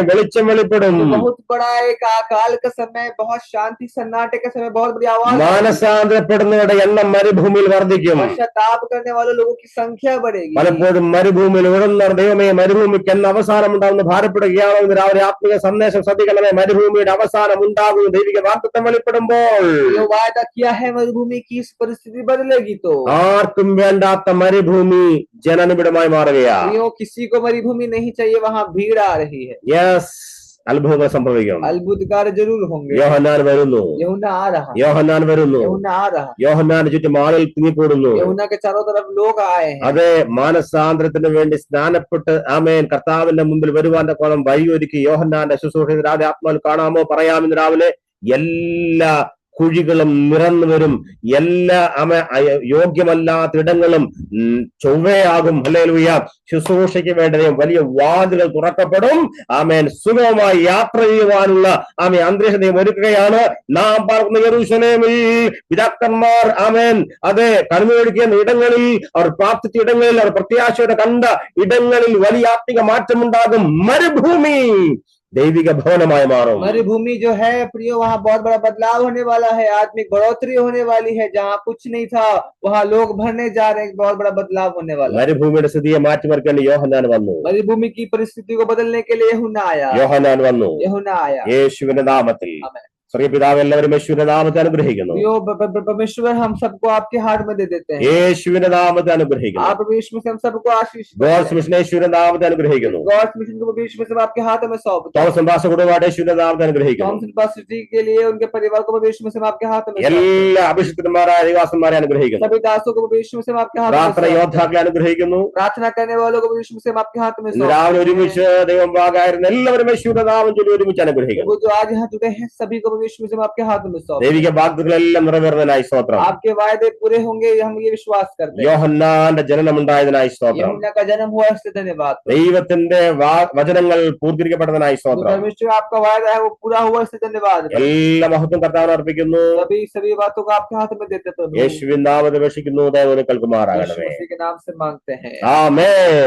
Speaker 2: വെളിച്ചം വെളിപ്പെടും.
Speaker 1: बहुत बड़ा एक अकाल का समय, बहुत शांति सन्नाटे का समय, बहुत बड़ी आवाज।
Speaker 2: മാനസാന്തരപ്പെടുന്നവരുടെ എണ്ണം മരുഭൂമിയിൽ വർദ്ധിക്കും.
Speaker 1: पश्चाताप करने वाले लोगों की संख्या बढ़ेगी।
Speaker 2: പലപ്പോഴും മരുഭൂമിയിൽ ഉഴന്ന ദൈവമേ മരുഭൂമിക്ക് എന്ന് അവസാനം ഉണ്ടാകുന്ന ഭാരപ്പെടുകയാണോ? ഇന്ന് രാവിലെ ആത്മീയ സന്ദേശം ശ്രദ്ധിക്കണമേ. മരുഭൂമിയുടെ അവസാനം ഉണ്ടാകുന്ന ദൈവിക വാഗ്ദത്തം വെളിപ്പെടുമ്പോൾ
Speaker 1: जो वायदा किया है मरुभूमि की इस परिस्थिति बदलेगी तो
Speaker 2: ആർക്കും വേണ്ടാത്ത മരുഭൂമി ജനനിബിഡമായി മാറുകയാണ്.
Speaker 1: किसी को मरुभूमि नहीं चाहिए, वहाँ भीड़ आ रही है।
Speaker 2: യെസ്, അത്ഭുതങ്ങൾ സംഭവിക്കും.
Speaker 1: अद्भुत कार्य जरूर होंगे।
Speaker 2: യോഹന്നാൻ വരുന്നു.
Speaker 1: यूहन्ना आ रहा।
Speaker 2: യോഹന്നാൻ വരുന്നു.
Speaker 1: यूहन्ना आ रहा।
Speaker 2: യോഹന്നാന് ചുറ്റും ആളുകൾ തിങ്ങിക്കൂടുന്നു.
Speaker 1: यूहन्ना के चारों तरफ लोग आए हैं।
Speaker 2: അതെ, മാനസാന്തരത്തിന് വേണ്ടി സ്നാനപ്പെട്ട് ആമേൻ കർത്താവിന്റെ മുമ്പിൽ വരുവാന്റെ കോലം വഴിയൊരുക്കി യോഹന്നാന്റെ ശുശ്രൂഷ രാവിലെ ആത്മാവിൽ കാണാമോ? പറയാമെന്ന് രാവിലെ എല്ലാ കുഴികളും നിറന്നു വരും. എല്ലാ യോഗ്യമല്ലാത്ത ഇടങ്ങളും ചൊവ്വയാകും. ഹല്ലേലൂയ. ശുശ്രൂഷയ്ക്ക് വേണ്ട വലിയ വാതിലുകൾ തുറക്കപ്പെടും. ആമേൻ. സുഗമമായി യാത്ര ചെയ്യുവാനുള്ള അന്തരീക്ഷം ഒരുക്കുകയാണ്. നാം പാർക്കുന്ന യെരൂശലേമിൽ പിതാക്കന്മാർ ആമേൻ അതെ കർമ്മയൊരുക്കിയ ഇടങ്ങളിൽ, അവർ പ്രാർത്ഥിച്ച ഇടങ്ങളിൽ, അവർ പ്രത്യാശയോടെ കണ്ട ഇടങ്ങളിൽ വലിയ ആത്മിക മാറ്റമുണ്ടാകും. മരുഭൂമി दैविक भवनमय मारो।
Speaker 1: मरुभूमि जो है प्रियो, वहाँ बहुत बड़ा बदलाव होने वाला है, आत्मिक बढ़ोतरी होने वाली है। जहाँ कुछ नहीं था वहाँ लोग भरने जा रहे हैं, बहुत बड़ा बदलाव होने वाला है।
Speaker 2: മരുഭൂമിയുടെ സ്ഥിതിയെ മാറ്റിമറിക്കാൻ യോഹന്നാൻ വന്നു.
Speaker 1: मरुभूमि की परिस्थिति को बदलने के लिए यूहन्ना आया.
Speaker 2: യോഹന്നാൻ വന്നു.
Speaker 1: यूहन्ना आया.
Speaker 2: യേശുവിന്റെ നാമത്തിൽ സ്വർഗപിതാവ് എല്ലാവരും യേശുവിന്റെ നാമത്തെ അനുഗ്രഹിക്കുന്നു.
Speaker 1: यो परमेश्वर हम सबको आपके हाथ में दे देते हैं।
Speaker 2: യേശുവിന്റെ നാമത്തെ അനുഗ്രഹിക്കുന്നു.
Speaker 1: आप परमेश्वर से हम सबको आशीष
Speaker 2: ഗോഡ്സ് മിഷൻ യേശുവിന്റെ നാമത്തെ അനുഗ്രഹിക്കുന്നു.
Speaker 1: गॉड्स मिशन को परमेश्वर से हम आपके हाथ में सौंपते हैं।
Speaker 2: തോമസ് പാസ്റ്റ കുടുംബമായിട്ട് യേശുവിന്റെ നാമത്തെ അനുഗ്രഹിക്കുന്നു.
Speaker 1: थॉमसन पास्टर जी के लिए उनके परिवार को परमेश्वर से हम आपके हाथ में
Speaker 2: എല്ലാ അഭിഷിക്തന്മാരായ ദൈവദാസന്മാരെ അനുഗ്രഹിക്കുന്നു.
Speaker 1: सभी दासों को परमेश्वर से हम आपके हाथ में
Speaker 2: പ്രാർത്ഥന യോദ്ധാക്കളെ അനുഗ്രഹിക്കുന്നു.
Speaker 1: प्रार्थना करने वालों को परमेश्वर से हम आपके हाथ में
Speaker 2: ഇന്ന് രാവിലെ ഒരുമിച്ച് ദൈവം വാകായിരുന്ന എല്ലാവരും യേശുവിന്റെ നാമം ചൊല്ലി ഒരുമിച്ച് അനുഗ്രഹിക്കുന്നു.
Speaker 1: वो जो आज यहाँ जुड़े हैं सभी को परमेश्वर से हम आपके हाथ में सौंपते हैं।
Speaker 2: ദൈവിക വാഗ്ദത്തങ്ങളെല്ലാം നിറവേറുന്നതിനായി സ്തോത്രം.
Speaker 1: आपके वायदे पूरे होंगे हम ये विश्वास करते हैं।
Speaker 2: യോഹന്നാന്റെ ജനനമുണ്ടായതിനായി സ്തോത്രം.
Speaker 1: यूहन्ना का जन्म हुआ इससे धन्यवाद।
Speaker 2: ദൈവത്തിന്റെ വചനങ്ങൾ പൂർത്തീകരിക്കപ്പെട്ടതിനായി സ്തോത്രം.
Speaker 1: परमेश्वर आपका वायदा है वो पूरा हुआ इससे धन्यवाद।
Speaker 2: എല്ലാ മഹത്വം കർത്താവിന് അർപ്പിക്കുന്നു.
Speaker 1: सभी बातों को आपके हाथ में देते हैं।
Speaker 2: യേശുവിൻ നാമത്തിൽ അപേക്ഷിക്കുന്നു. ദൈവം കേൾക്കുമാറാകണമേ.
Speaker 1: यीशु मसीह के नाम से मांगते हैं।
Speaker 2: ആമേൻ.